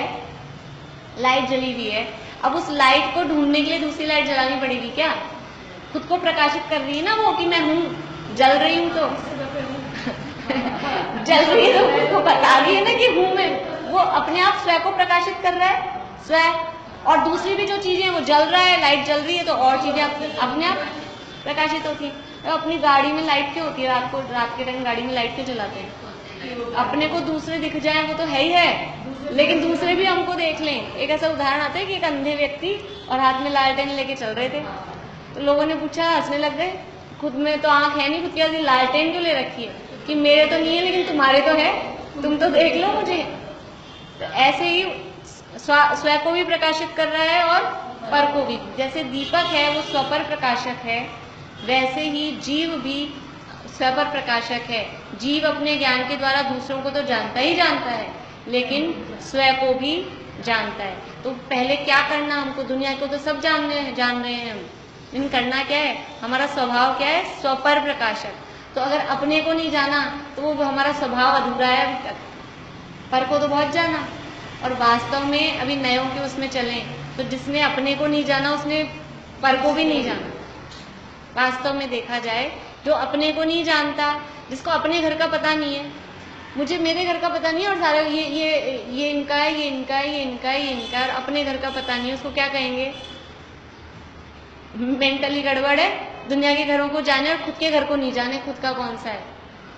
लाइट जली हुई है, अब उस लाइट को ढूंढने के लिए दूसरी लाइट जलानी पड़ेगी क्या, खुद को प्रकाशित कर रही है ना वो कि मैं हूँ, जल रही हूँ, तो जल रही है तो खुद को बता रही है ना कि हूँ मैं, वो अपने आप स्वयं को प्रकाशित कर रहा है स्वयं। और दूसरी भी जो चीजें वो जल रहा है, लाइट जल रही है, तो और चीजें अपने आप प्रकाशित होती है। तो अपनी गाड़ी में लाइट क्यों होती है, रात के टाइम गाड़ी में लाइट क्यों जलाते हैं, अपने को दूसरे दिख जाए वो तो है ही है, लेकिन दूसरे भी हमको देख लें। एक ऐसा उदाहरण आता है कि एक अंधे व्यक्ति और हाथ में लालटेन लेके चल रहे थे, तो लोगों ने पूछा, हंसने लग गए, खुद में तो आंख है नहीं, खुद की लालटेन क्यों ले रखी है, कि मेरे तो नहीं है लेकिन तुम्हारे तो है, तुम तो देख लो मुझे। तो ऐसे ही स्वयं को भी प्रकाशित कर रहा है और पर को भी। जैसे दीपक है वो स्वपर प्रकाशक है, वैसे ही जीव भी स्वपर प्रकाशक है। जीव अपने ज्ञान के द्वारा दूसरों को तो जानता ही जानता है, लेकिन स्वयं को भी जानता है। तो पहले क्या करना हमको, दुनिया को तो सब जान रहे हैं हम, लेकिन करना क्या है, हमारा स्वभाव क्या है, स्वपर प्रकाशक। तो अगर अपने को नहीं जाना तो वो हमारा स्वभाव अधूरा है अभी तक, पर को तो बहुत जाना। और वास्तव में अभी नयों के उसमें चलें तो जिसने अपने को नहीं जाना उसने पर को भी नहीं जाना। वास्तव में देखा जाए, जो अपने को नहीं जानता, जिसको अपने घर का पता नहीं है, मुझे मेरे घर का पता नहीं है और सारा ये इनका है, ये इनका है, ये इनका है, ये इनका है, और अपने घर का पता नहीं है, उसको क्या कहेंगे, मेंटली गड़बड़ है। दुनिया के घरों को जाने और खुद के घर को नहीं जाने, खुद का कौन सा है।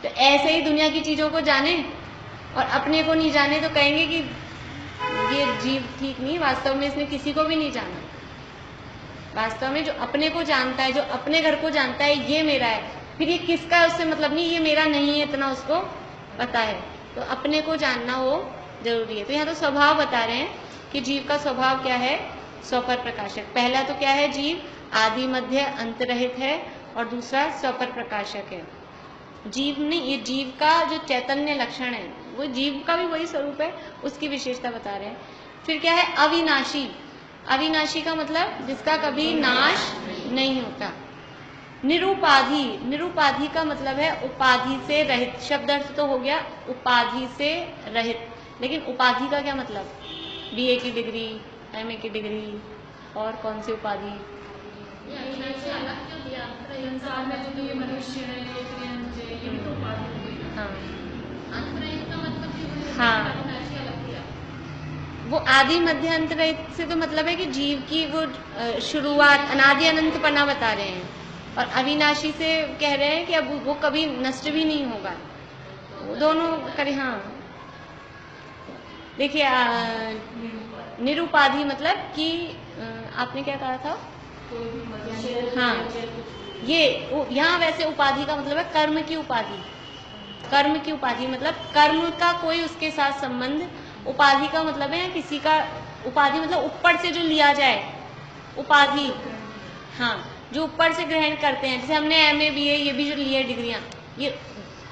तो ऐसे ही दुनिया की चीजों को जाने और अपने को नहीं जाने तो कहेंगे कि ये जीव ठीक नहीं, वास्तव में इसने किसी को भी नहीं जाना। वास्तव में जो अपने को जानता है, जो अपने घर को जानता है, ये मेरा है, फिर ये किसका है उससे मतलब नहीं, ये मेरा नहीं है इतना उसको पता है। तो अपने को जानना वो जरूरी है। तो यहाँ तो स्वभाव बता रहे हैं कि जीव का स्वभाव क्या है, स्वपर प्रकाशक। पहला तो क्या है, जीव आदि मध्य अंत रहित है, और दूसरा स्वपर प्रकाशक है। जीव ने, ये जीव का जो चैतन्य लक्षण है, वो जीव का भी वही स्वरूप है, उसकी विशेषता बता रहे हैं। फिर क्या है, अविनाशी। अविनाशी का मतलब जिसका कभी नाश नहीं होता। निरुपाधि, निरुपाधि का मतलब है उपाधि से रहित। शब्द अर्थ तो हो गया उपाधि से रहित, लेकिन उपाधि का क्या मतलब, बीए की डिग्री, एमए की डिग्री, और कौन सी उपाधि, हाँ हाँ वो आदि मध्य अंत रहित से तो मतलब है कि जीव की वो शुरुआत अनादि अनंतपना बता रहे हैं, और अविनाशी से कह रहे हैं कि अब वो कभी नष्ट भी नहीं होगा। वो दोनों करे। हाँ देखिए, निरुपाधि मतलब कि आपने क्या कहा था? हाँ, ये यहाँ वैसे उपाधि का मतलब है कर्म की उपाधि। कर्म की उपाधि मतलब कर्म का कोई उसके साथ संबंध। उपाधि का मतलब है किसी का, उपाधि मतलब ऊपर से जो लिया जाए, उपाधि। हाँ, जो ऊपर से ग्रहण करते हैं, जैसे हमने MA BA ये भी जो लिए डिग्रियां, ये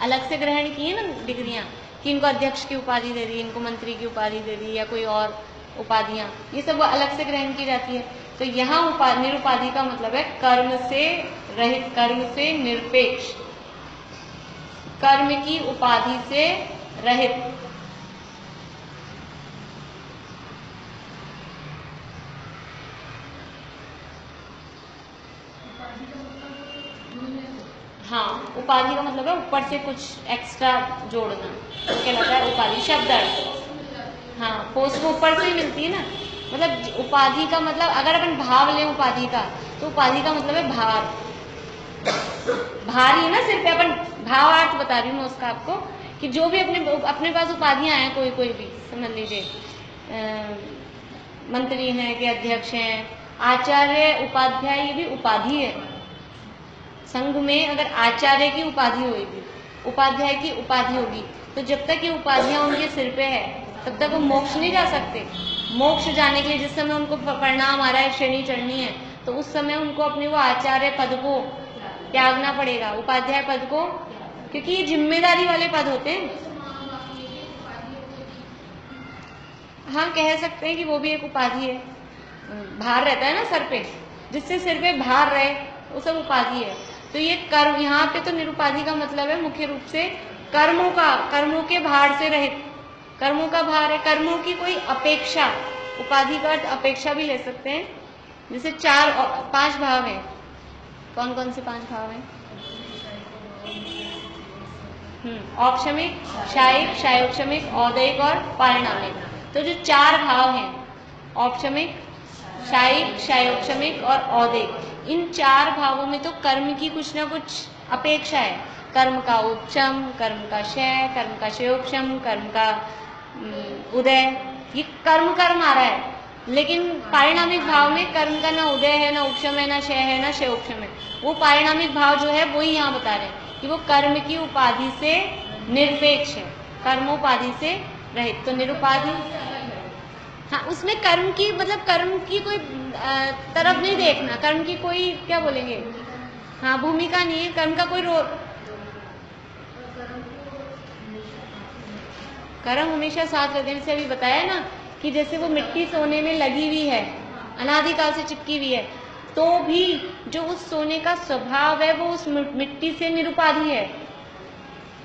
अलग से ग्रहण की है ना डिग्रियां, कि इनको अध्यक्ष की उपाधि दे दी, इनको मंत्री की उपाधि दे दी, या कोई और उपाधियां, ये सब अलग से ग्रहण की जाती है। तो यहाँ निरुपाधि का मतलब है कर्म से रहित, कर्म से निरपेक्ष, कर्म की उपाधि से रहित। हाँ, उपाधि का मतलब है ऊपर से कुछ एक्स्ट्रा जोड़ना, तो कहलाता है उपाधि। शब्द अर्थ, हाँ, पोस्ट को ऊपर से ही मिलती है ना। मतलब उपाधि का मतलब अगर अपन भाव लें उपाधि का, तो उपाधि का मतलब है भार। भार ही ना सिर पे, अपन भावार्थ बता रही हूँ मैं उसका आपको, कि जो भी अपने पास उपाधियां हैं, कोई भी समझ लीजिए, मंत्री हैं कि अध्यक्ष हैं, आचार्य, उपाध्याय, ये भी उपाधि है। संघ में अगर आचार्य की उपाधि होगी, उपाध्याय की उपाधि होगी, तो जब तक ये उपाधियां उनके सिर पे है तब तक वो मोक्ष नहीं जा सकते। मोक्ष जाने के लिए जिस समय उनको परिणाम आ रहा है, श्रेणी चढ़नी है, तो उस समय उनको अपने वो आचार्य पद को त्यागना पड़ेगा, उपाध्याय पद को, क्योंकि ये जिम्मेदारी वाले पद होते हैं। हाँ, कह सकते हैं कि वो भी एक उपाधि है। भार रहता है ना सर पे, जिससे सिर पे भार रहे, वो सब उपाधि है। तो ये कर्म, यहाँ पे तो निरुपाधि का मतलब है मुख्य रूप से कर्मों का, कर्मों के भार से रहित, कर्मों का भार है, कर्मों की कोई अपेक्षा। उपाधि का अपेक्षा भी ले सकते हैं। जैसे 5 भाव हैं, कौन कौन से 5 भाव हैं? औपशमिक, शायिक, शायोक्षमिक, औदयिक और पारिणामिक। तो जो 4 भाव हैं, औपशमिक, शायिक, शायोक्षमिक और औदयिक, इन 4 भावों में तो कर्म की कुछ ना कुछ अपेक्षा है। कर्म का उपशम, कर्म का क्षय, कर्म का क्षयोक्षम, कर्म का उदय, ये कर्म आ रहा है। लेकिन पारिणामिक भाव में कर्म का ना उदय है, ना उपशम है, ना क्षय है, ना क्षयोक्षम है। वो पारिणामिक भाव जो है वही यहाँ बता रहे हैं कि वो कर्म की उपाधि से निरपेक्ष है, कर्मोपाधि से रहित। तो निरुपाधि, हाँ, उसमें कर्म की मतलब कर्म की कोई तरफ नहीं देखना, कर्म की कोई क्या बोलेंगे, हाँ, भूमिका नहीं है, कर्म का कोई रोल। कर्म हमेशा साथ रहते हैं। जैसे अभी बताया ना कि जैसे वो मिट्टी सोने में लगी हुई है, अनादिकाल से चिपकी हुई है, तो भी जो उस सोने का स्वभाव है वो उस मिट्टी से निरुपाधि है,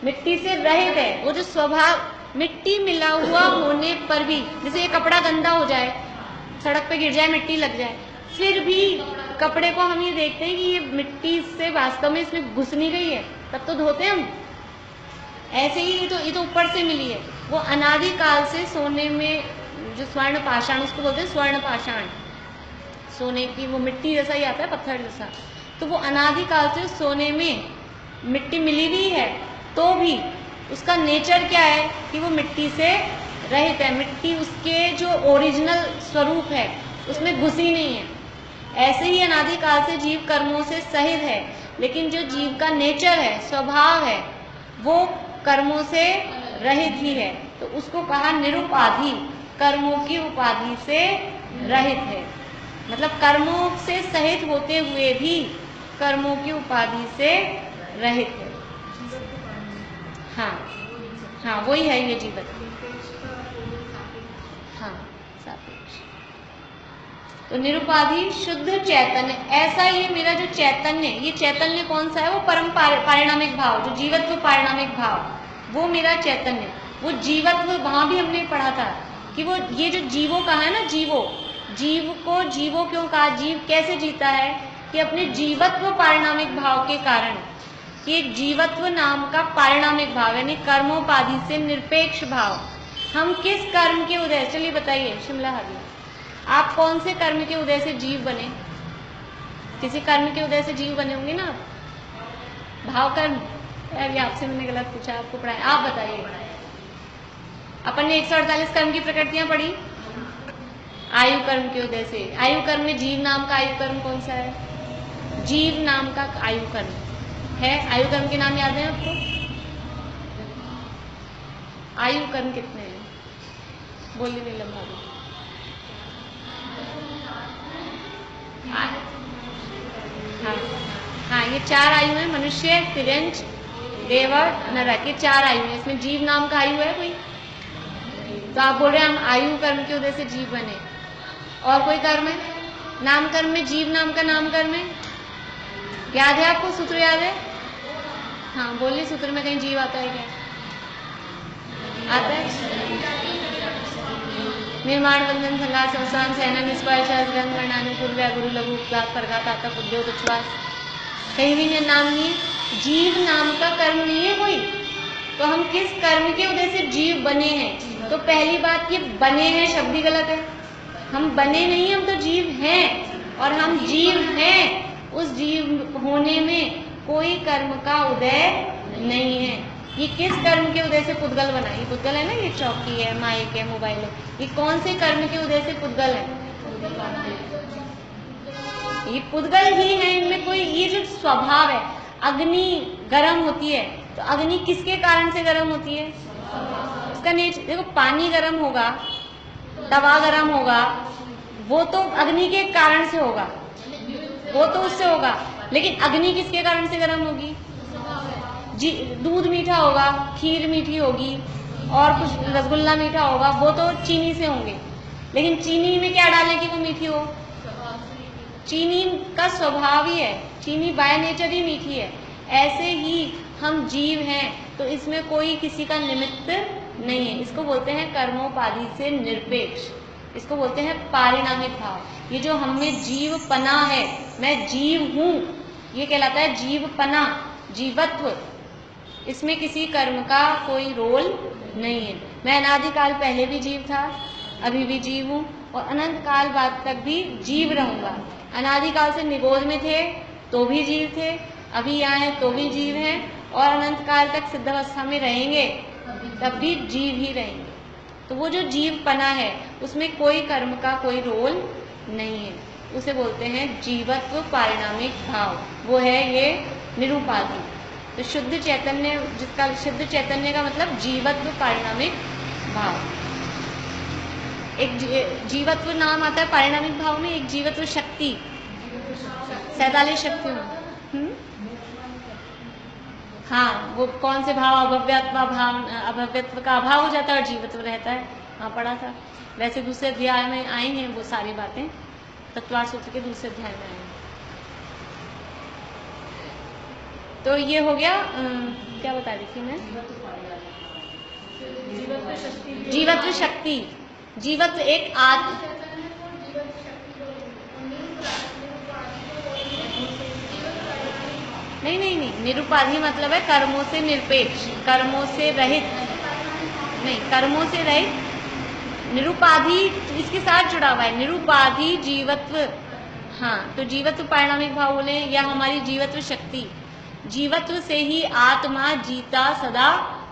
मिट्टी से रहित है। वो जो स्वभाव, मिट्टी मिला हुआ होने पर भी, जैसे ये कपड़ा गंदा हो जाए, सड़क पे गिर जाए, मिट्टी लग जाए, फिर भी कपड़े को हम ये देखते हैं कि ये मिट्टी से वास्तव में इसमें घुस नहीं गई है, तब तो धोते हैं हम। ऐसे ही ये तो ऊपर से मिली है। वो अनादिकाल से सोने में जो स्वर्ण पाषाण, उसको बोलते हैं स्वर्ण पाषाण, सोने की वो मिट्टी जैसा ही आता है, पत्थर जैसा। तो वो अनादिकाल से सोने में मिट्टी मिली हुई है, तो भी उसका नेचर क्या है कि वो मिट्टी से रहित है। मिट्टी उसके जो ओरिजिनल स्वरूप है उसमें घुसी नहीं है। ऐसे ही अनादिकाल से जीव कर्मों से सहित है, लेकिन जो जीव का नेचर है, स्वभाव है, वो कर्मों से रहित ही है। तो उसको कहा निरुपाधि, कर्मों की उपाधि से रहित है। मतलब कर्मों से सहित होते हुए भी कर्मों की उपाधि से रहित है। हाँ, हाँ, वही है ये जीवन। हाँ, सापेक्ष। तो निरुपाधि शुद्ध चैतन्य, ऐसा ये मेरा जो चैतन्य, ये चैतन्य कौन सा है? वो परम पारिणामिक भाव, जो जीवत्व पारिणामिक भाव, वो मेरा चैतन्य। वो जीवत्व, वहां भी हमने पढ़ा था कि वो ये जो जीवो कहा है ना, जीव को जीवो क्यों कहा? जीव कैसे जीता है कि अपने जीवत्व पारिणामिक भाव के कारण, कि एक जीवत्व नाम का पारिणामिक भाव, यानी कर्मोपाधि से निरपेक्ष भाव, हम किस कर्म के उदय, चलिए बताइए शिमला हाजी, आप कौन से कर्म के उदय से जीव बने? किसी कर्म के उदय से जीव बने होंगे ना आप? भाव कर्म, अभी आपसे मैंने गलत पूछा, आपको पढ़ाया, आप बताइए। अपन ने 148 कर्म की प्रकृतियां पढ़ी, आयु कर्म के उदय से। आयु कर्म में जीव नाम का आयु कर्म कौन सा है? जीव नाम का आयु कर्म है। आयु कर्म के नाम याद है आपको? आयु कर्म कितने हैं? बोलिए नीलम भाभी। हाँ हाँ, ये 4 आयु है, मनुष्य, तिर्यंच, देवट, नरक, ये 4 आयु है। इसमें जीव नाम का आयु है कोई? तो आप बोल रहे हैं हम आयु कर्म के उदय से जीव बने। और कोई कर्म है? नाम कर्म में जीव नाम का नाम कर्म है, याद है आपको? सूत्र याद है? हाँ बोलिए, सूत्र में कहीं जीव आता है क्या? आता है? निर्माण, बंधन, संघात, संस्थान, सेना, निष्पर्श, गंध, वर्णानुपूर्व, गुरु, लघु, उपघात, प्रघात, आतक, उद्योग, उच्छ्वास, कहीं भी नाम नहीं है। जीव नाम का कर्म नहीं है कोई। तो हम किस कर्म के उदय से जीव बने हैं? तो पहली बात, ये बने हैं शब्द ही गलत है। हम बने नहीं, हम तो जीव हैं। और हम जीव हैं, उस जीव होने में कोई कर्म का उदय नहीं है। ये किस कर्म के उदय से पुद्गल बना? ये पुद्गल है ना, ये चौकी है, माइक है, मोबाइल है, ये कौन से कर्म के उदय से पुद्गल है? ये पुद्गल ही है। इनमें कोई, ये जो स्वभाव है, अग्नि गर्म होती है, तो अग्नि किसके कारण से गर्म होती है? उसका नेचर देखो, पानी गर्म होगा, तवा गर्म होगा, वो तो अग्नि के कारण से होगा, वो तो उससे होगा। लेकिन अग्नि किसके कारण से गर्म होगी? दूध मीठा होगा, खीर मीठी होगी, और कुछ रसगुल्ला मीठा होगा, वो तो चीनी से होंगे। लेकिन चीनी में क्या डालें कि वो मीठी हो? चीनी का स्वभाव ही है, चीनी बाय नेचर ही मीठी है। ऐसे ही हम जीव हैं, तो इसमें कोई किसी का निमित्त नहीं है। इसको बोलते हैं कर्मोपाधि से निरपेक्ष, इसको बोलते हैं पारिणामिक भाव। ये जो हमें जीव पना है, मैं जीव हूँ, ये कहलाता है जीव पना, जीवत्व। इसमें किसी कर्म का कोई रोल नहीं है। मैं अनादिकाल पहले भी जीव था, अभी भी जीव हूँ, और अनंत काल बाद तक भी जीव रहूंगा। अनादिकाल से निगोद में थे तो भी जीव थे, अभी यहाँ है तो भी जीव हैं, और अनंत काल तक सिद्धावस्था में रहेंगे तब भी जीव ही रहेंगे। तो वो जो जीवपना है, उसमें कोई कर्म का कोई रोल नहीं है, उसे बोलते हैं जीवत्व पारिणामिक भाव। वो है ये निरूपाधि। तो शुद्ध चैतन्य, जिसका शुद्ध चैतन्य का मतलब जीवत्व पारिणामिक भाव। एक जीवत्व नाम आता है पारिणामिक भाव में, एक जीवत्व शक्ति, 47 शक्तियों में। हाँ, वो कौन से भाव? अभव्यत्व का अभाव हो जाता है और जीवत्व रहता है। हाँ पढ़ा था। वैसे दूसरे अध्याय में आएंगे वो सारी बातें, तत्वार्थ सूत्र के दूसरे अध्याय में आएंगे। तो ये हो गया, क्या बता रही थी मैं? जीवत्व शक्ति। जीवत्व एक आत्म, नहीं, निरुपाधि मतलब है कर्मों से निरपेक्ष, कर्मों से रहित, नहीं कर्मों से रहित। निरुपाधि इसके साथ जुड़ा हुआ है, निरुपाधि जीवत्व। हाँ, तो जीवत्व पारिणामिक भाव बोले, या हमारी जीवत्व शक्ति। जीवत्व से ही आत्मा जीता सदा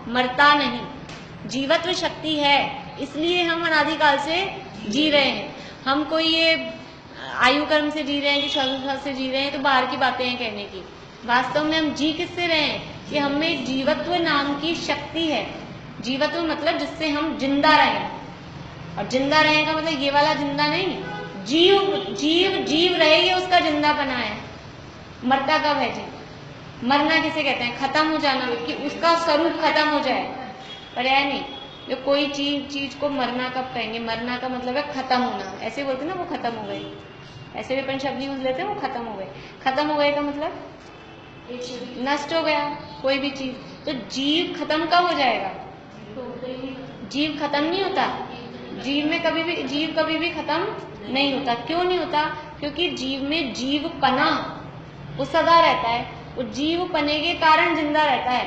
मरता नहीं। जीवत्व शक्ति है, इसलिए हम अनादिकाल से जी रहे हैं। हम कोई ये आयु कर्म से जी रहे हैं कि श्वासोच्छ्वास से जी रहे हैं, तो बाहर की बातें हैं कहने की। वास्तव में हम जी किससे रहे हैं कि हमें जीवत्व नाम की शक्ति है। जीवत्व मतलब जिससे हम जिंदा रहें, और जिंदा रहें का मतलब ये वाला जिंदा नहीं, जीव रहे, ये उसका जिंदापना है। मरता कब है जी? मरना किसे कहते हैं? खत्म हो जाना, कि उसका स्वरूप खत्म हो जाए, पर है नहीं। जो कोई चीज को मरना कब कहेंगे? मरना का मतलब है खत्म होना। ऐसे बोलते ना, वो खत्म हो गई, ऐसे भी अपन शब्द यूज लेते हैं, वो खत्म हो गए। खत्म हो गए का मतलब नष्ट हो गया कोई भी चीज। तो जीव खत्म कब हो जाएगा? जीव खत्म नहीं होता, जीव कभी भी खत्म नहीं होता। क्यों नहीं होता? क्योंकि जीव में जीवपना वो सदा रहता है। वो जीवपने के कारण जिंदा रहता है।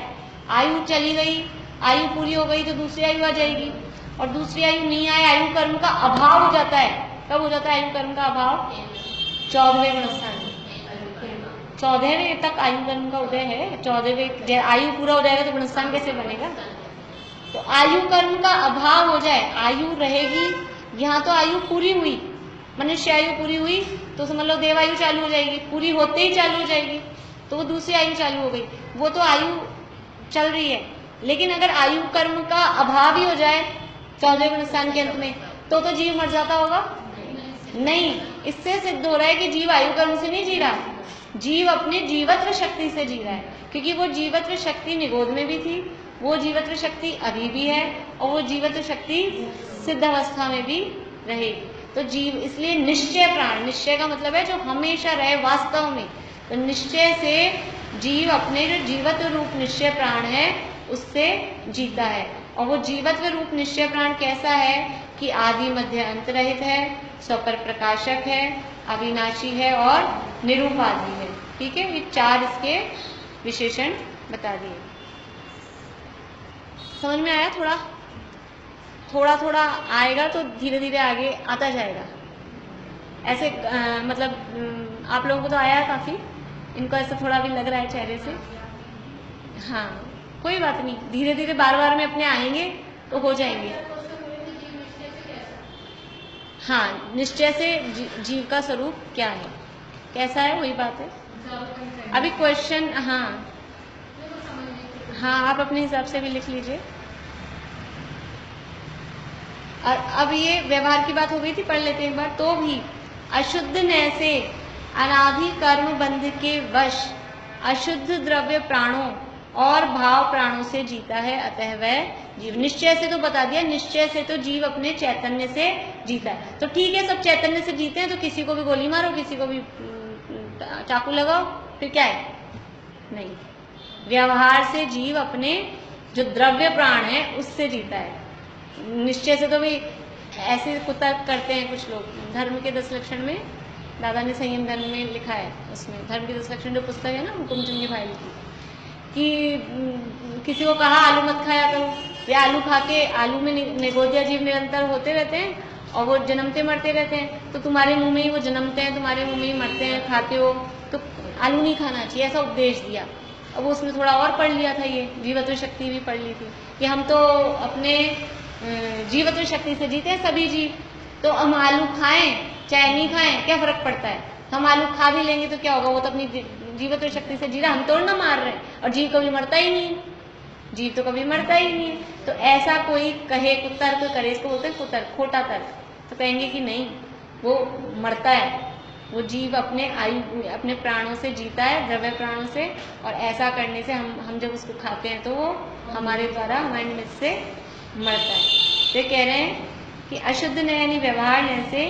आयु चली गई, आयु पूरी हो गई तो दूसरी आयु आ जाएगी, और दूसरी आयु नहीं आए, आयु कर्म का अभाव हो जाता है। कब हो जाता है आयु कर्म का अभाव? 14वें गुणस्थान में। 14वें तक आयु कर्म का उदय है। 14वें आयु पूरा हो जाएगा तो गुणस्थान कैसे बनेगा? तो आयु कर्म का अभाव हो जाए, आयु रहेगी, यहाँ तो आयु पूरी हुई, मनुष्य आयु पूरी हुई तो समझ लो देवायु चालू हो जाएगी, पूरी होते ही चालू हो जाएगी, तो वो दूसरी आयु चालू हो गई, वो तो आयु चल रही है। लेकिन अगर आयु कर्म का अभाव ही हो जाए 14वें गुणस्थान के अंत में, तो जीव मर जाता होगा? नहीं, इससे सिद्ध हो रहा है कि जीव आयु कर्म से नहीं जी रहा, जीव अपने जीवत्व शक्ति से जी रहा है, क्योंकि वो जीवत्व शक्ति निगोद में भी थी, वो जीवत्व शक्ति अभी भी है, और वो जीवत्व शक्ति सिद्ध अवस्था में भी रहेगी। तो जीव इसलिए निश्चय प्राण, निश्चय का मतलब है जो हमेशा रहे वास्तव में, तो निश्चय से जीव अपने जो जीवत्व रूप निश्चय प्राण है उससे जीता है। और वो जीवत्व रूप निश्चय प्राण कैसा है कि आदि मध्य अंत रहित है, स्वपर प्रकाशक है, अविनाशी है और निरूपाधि है। ठीक है, ये 4 इसके विशेषण बता दिए। समझ में आया? थोड़ा थोड़ा आएगा तो धीरे धीरे आगे आता जाएगा। ऐसे मतलब आप लोगों को तो आया काफी, इनको ऐसे थोड़ा भी लग रहा है चेहरे से। हाँ, कोई बात नहीं, धीरे धीरे बार बार में अपने आएंगे तो हो जाएंगे। हाँ, निश्चय से जीव का स्वरूप क्या है, कैसा है, वही बात है। अभी क्वेश्चन, हाँ आप अपने हिसाब से भी लिख लीजिए। और अब ये व्यवहार की बात हो गई थी, पढ़ लेते हैं एक बार। तो भी अशुद्ध नय से अनादि कर्म बंध के वश अशुद्ध द्रव्य प्राणों और भाव प्राणों से जीता है, अतः वह जीव। निश्चय से तो बता दिया, निश्चय से तो जीव अपने चैतन्य से जीता है। तो ठीक है, सब चैतन्य से जीते हैं, तो किसी को भी गोली मारो, किसी को भी चाकू लगाओ, फिर क्या है? नहीं, व्यवहार से जीव अपने जो द्रव्य प्राण है उससे जीता है। निश्चय से तो भी ऐसे कुतर्क करते हैं कुछ लोग। धर्म के 10 लक्षण में दादा ने संयम धर्म में लिखा है, उसमें धर्म के 10 लक्षण जो पुस्तक है ना हुकुमचंद की फाइल की, कि किसी को कहा आलू मत खाया करो, वे आलू खा के, आलू में निगोदिया जीव निरंतर होते रहते हैं और वो जन्मते मरते रहते हैं, तो तुम्हारे मुंह में ही वो जन्मते हैं, तुम्हारे मुंह में ही मरते हैं, खाते हो, तो आलू नहीं खाना चाहिए, ऐसा उपदेश दिया। अब उसमें थोड़ा और पढ़ लिया था, ये जीवत्व शक्ति भी पढ़ ली थी कि हम तो अपने जीवत्व शक्ति से जीते हैं सभी जीव, तो हम आलू खाएं चाहे नहीं खाएं क्या फर्क पड़ता है, हम आलू खा भी लेंगे तो क्या होगा, वो तो अपनी जीवत्व शक्ति से जी रहा, हम तोड़ ना मार रहे हैं, और जीव कभी मरता ही नहीं, जीव तो कभी मरता ही नहीं। तो ऐसा कोई कहे, कुतर्क करे, इसको बोलते हैं कुतर्क, खोटा तर्क, तो कहेंगे कि नहीं वो मरता है, वो जीव अपने आयु अपने प्राणों से जीता है, द्रव्य प्राणों से, और ऐसा करने से हम जब उसको खाते हैं तो वो हमारे द्वारा हमारे निमित्त से मरता है। तो कह रहे हैं कि अशुद्ध नय यानी व्यवहार नय से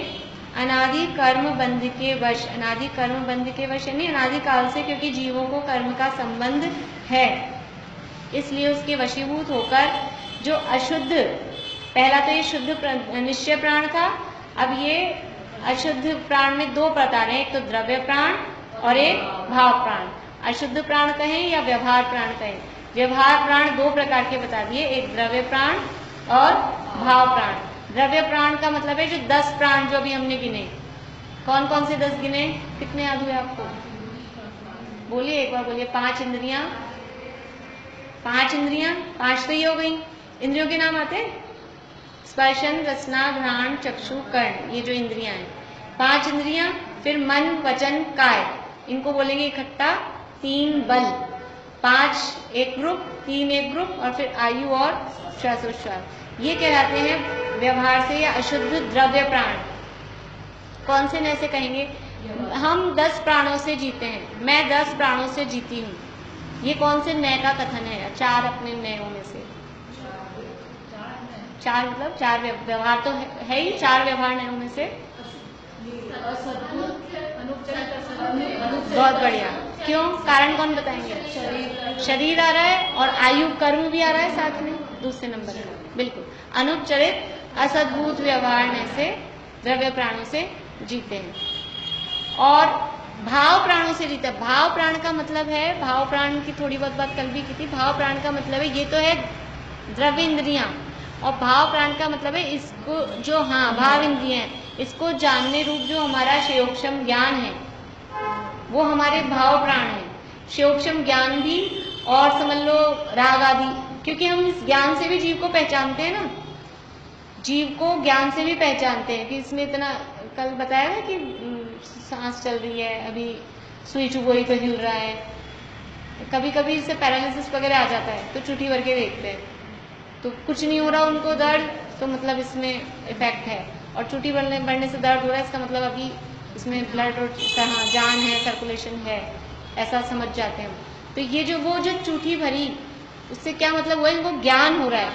अनादि कर्म बंध के वश, अनादि कर्म बंध के वश यानी अनादि काल से, क्योंकि जीवों को कर्म का संबंध है इसलिए उसके वशीभूत होकर जो अशुद्ध, पहला तो ये शुद्ध निश्चय प्राण था, अब ये अशुद्ध प्राण में 2 प्रकार हैं, एक तो द्रव्य प्राण और एक भाव प्राण। अशुद्ध प्राण कहें या व्यवहार प्राण कहें, व्यवहार प्राण 2 प्रकार के बता दिए, एक द्रव्य प्राण और भाव प्राण। द्रव्य प्राण का मतलब है जो 10 प्राण जो अभी हमने गिने, कौन कौन से 10 गिने, कितने याद हुए आपको? बोलिए एक बार, बोलिए। 5 इंद्रियां, 5 इंद्रियां, 5 तो ये हो गई। इंद्रियों के नाम आते हैं स्पर्शन, रसना, घ्राण, चक्षु, कर्ण, ये जो इंद्रियां हैं 5 इंद्रियां, फिर मन, वचन, काय, इनको बोलेंगे इकट्ठा 3 बल। 5 एक ग्रुप, 3 एक ग्रुप, और फिर आयु और श्वासोच्छ्वास, ये कहलाते हैं व्यवहार से या अशुद्ध द्रव्य प्राण। कौन से नय से कहेंगे? हम 10 प्राणों से जीते हैं, मैं 10 प्राणों से जीती हूँ, ये कौन से नय का कथन है? 4 अपने नयों में से 4, मतलब 4 व्यवहार तो है ही, 4 व्यवहार नयों में से। बहुत बढ़िया, क्यों? कारण कौन बताएंगे? शरीर आ रहा है और आयु कर्म भी आ रहा है साथ में, दूसरे नंबर का, बिल्कुल। अनुपचरित असद्भूत व्यवहार में से द्रव्य प्राणों से जीते हैं, और भाव प्राणों से जीते हैं। भाव प्राण का मतलब है, भाव प्राण की थोड़ी बहुत बात कल भी की थी, भाव प्राण का मतलब है ये तो है द्रव्य इंद्रियां, और भाव प्राण का मतलब है इसको जो, हाँ, भाव इंद्रिय है, इसको जानने रूप जो हमारा शयोक्षम ज्ञान है वो हमारे भाव प्राण है। शयोक्षम ज्ञान भी और समझ लो राग आदि, क्योंकि हम इस ज्ञान से भी जीव को पहचानते हैं ना, जीव को ज्ञान से भी पहचानते हैं कि इसमें इतना, कल बताया ना कि सांस चल रही है, अभी सुई चुभोई तो हिल रहा है, कभी कभी इससे पैरालिसिस वगैरह आ जाता है तो चुट्टी भर के देखते हैं तो कुछ नहीं हो रहा उनको दर्द, तो मतलब इसमें इफेक्ट है, और चुट्टी बढ़ने से दर्द हो रहा है इसका मतलब अभी इसमें ब्लड और जान है, सर्कुलेशन है, ऐसा समझ जाते हैं। तो ये जो वो जो चुट्टी भरी, उससे क्या मतलब हुआ, इनको ज्ञान हो रहा है,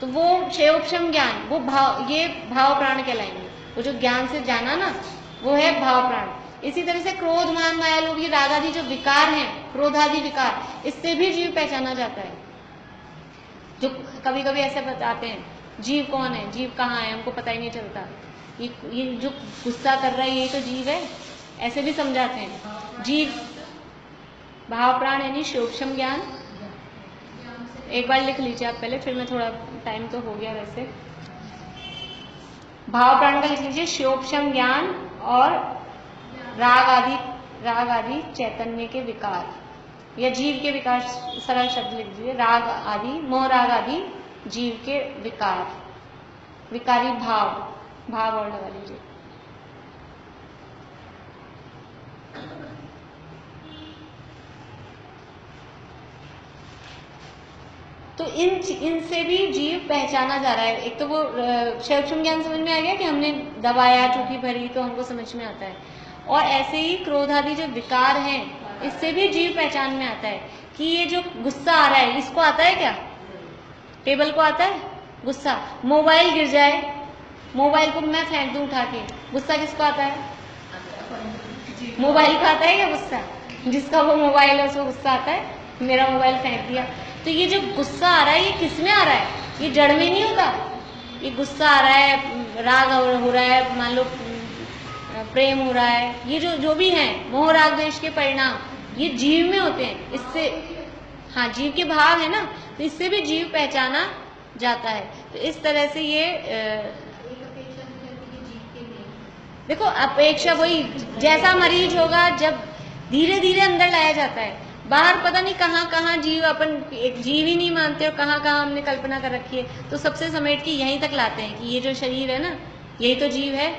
तो वो क्षयोक्षम ज्ञान, वो भाव, ये भाव प्राण कहलाएंगे। वो जो ज्ञान से जाना ना वो है भाव प्राण। इसी तरह से क्रोध मान माया लोभ ये राग आदि जो विकार हैं, क्रोधादि विकार, इससे भी जीव पहचाना जाता है। जो कभी कभी ऐसे बताते हैं जीव कौन है, जीव कहाँ है, हमको पता ही नहीं चलता, ये जो गुस्सा कर रहा है यही तो जीव है, ऐसे भी समझाते हैं। जीव भाव प्राण यानी सूक्ष्म ज्ञान, एक बार लिख लीजिए आप पहले, फिर मैं थोड़ा, टाइम तो हो गया वैसे। भाव प्राण का लिख लीजिए सूक्ष्म ज्ञान और राग आदि चैतन्य के विकार, या जीव के विकार, सरल शब्द लिख दीजिए, राग आदि, मोह राग आदि जीव के विकार, विकारी भाव और लगा लीजिए। तो इनसे भी जीव पहचाना जा रहा है। एक तो वो सूक्ष्म ज्ञान समझ में आ गया कि हमने दबाया, चुटकी भरी, तो हमको समझ में आता है, और ऐसे ही क्रोध आदि जो विकार हैं, इससे भी जीव पहचान में आता है कि ये जो गुस्सा आ रहा है, इसको आता है क्या, टेबल को आता है गुस्सा, मोबाइल गिर जाए, मोबाइल को मैं फेंक दूं उठा के, गुस्सा किसको आता है, मोबाइल को आता है क्या गुस्सा, जिसका वो मोबाइल है उसको गुस्सा आता है, मेरा मोबाइल फेंक दिया। तो ये जो गुस्सा आ रहा है ये किस में आ रहा है, ये जड़ में नहीं होता, ये गुस्सा आ रहा है, राग हो रहा है, मान लो प्रेम हो रहा है, ये जो भी है मोह राग द्वेष के परिणाम, ये जीव में होते हैं। इससे, हाँ, जीव के भाव है ना, तो इससे भी जीव पहचाना जाता है। तो इस तरह से ये देखो अपेक्षा, वही जैसा मरीज होगा, जब धीरे धीरे अंदर लाया जाता है, बाहर पता नहीं कहाँ कहाँ जीव, अपन एक जीव ही नहीं मानते और कहाँ कहाँ हमने कल्पना कर रखी है, तो सबसे समेट के यहीं तक लाते हैं कि ये जो शरीर है ना यही तो जीव है।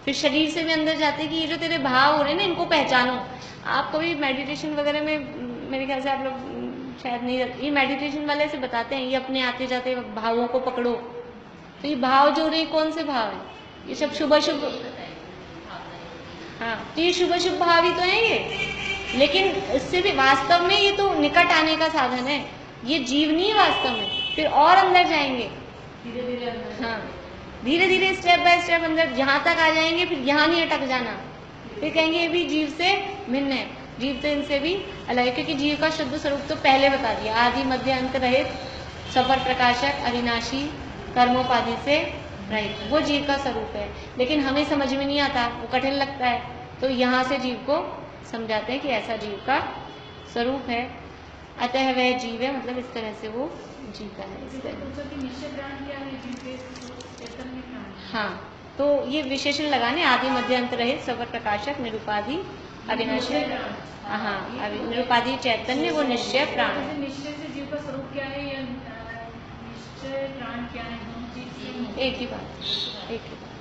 फिर शरीर से भी अंदर जाते हैं कि ये जो तेरे भाव हो रहे हैं ना, इनको पहचानो। आप कभी मेडिटेशन वगैरह में, मेरे ख्याल से आप लोग शायद नहीं, ये मेडिटेशन वाले से बताते हैं, ये अपने आते जाते भावों को पकड़ो, तो ये भाव जो रहे कौन से भाव है, ये सब शुभ शुभ, हाँ, तो ये शुभ शुभ भाव ही तो है ये, लेकिन इससे भी वास्तव में ये तो निकट आने का साधन है, ये जीव नहीं वास्तव में। फिर और अंदर जाएंगे धीरे धीरे, हाँ, धीरे धीरे स्टेप बाय स्टेप अंदर जहां तक आ जाएंगे, फिर यहाँ नहीं अटक जाना, फिर कहेंगे ये भी जीव से भिन्न है, जीव तो इनसे भी अलग है, क्योंकि जीव का शुद्ध स्वरूप तो पहले बता दिया, आदि मध्य अंत रहित, सफर प्रकाशक, अविनाशी, कर्मोपाधि से रहित, वो जीव का स्वरूप है। लेकिन हमें समझ में नहीं आता, वो कठिन लगता है, तो यहाँ से जीव को समझाते हैं कि ऐसा जीव का स्वरूप है, अतः वह जीव है, मतलब इस तरह से वो जीता है। इस हाँ, तो ये विशेषण लगाने, आदि मध्य अंत रहित, सफर प्रकाशक, निरुपाधि, अविनाशी, हाँ, निरुपाधि चैतन्य, वो निश्चय प्राण है। निश्चय से जीव का स्वरूप क्या है, या निश्चय प्राण क्या है, एक ही बात, एक ही बात।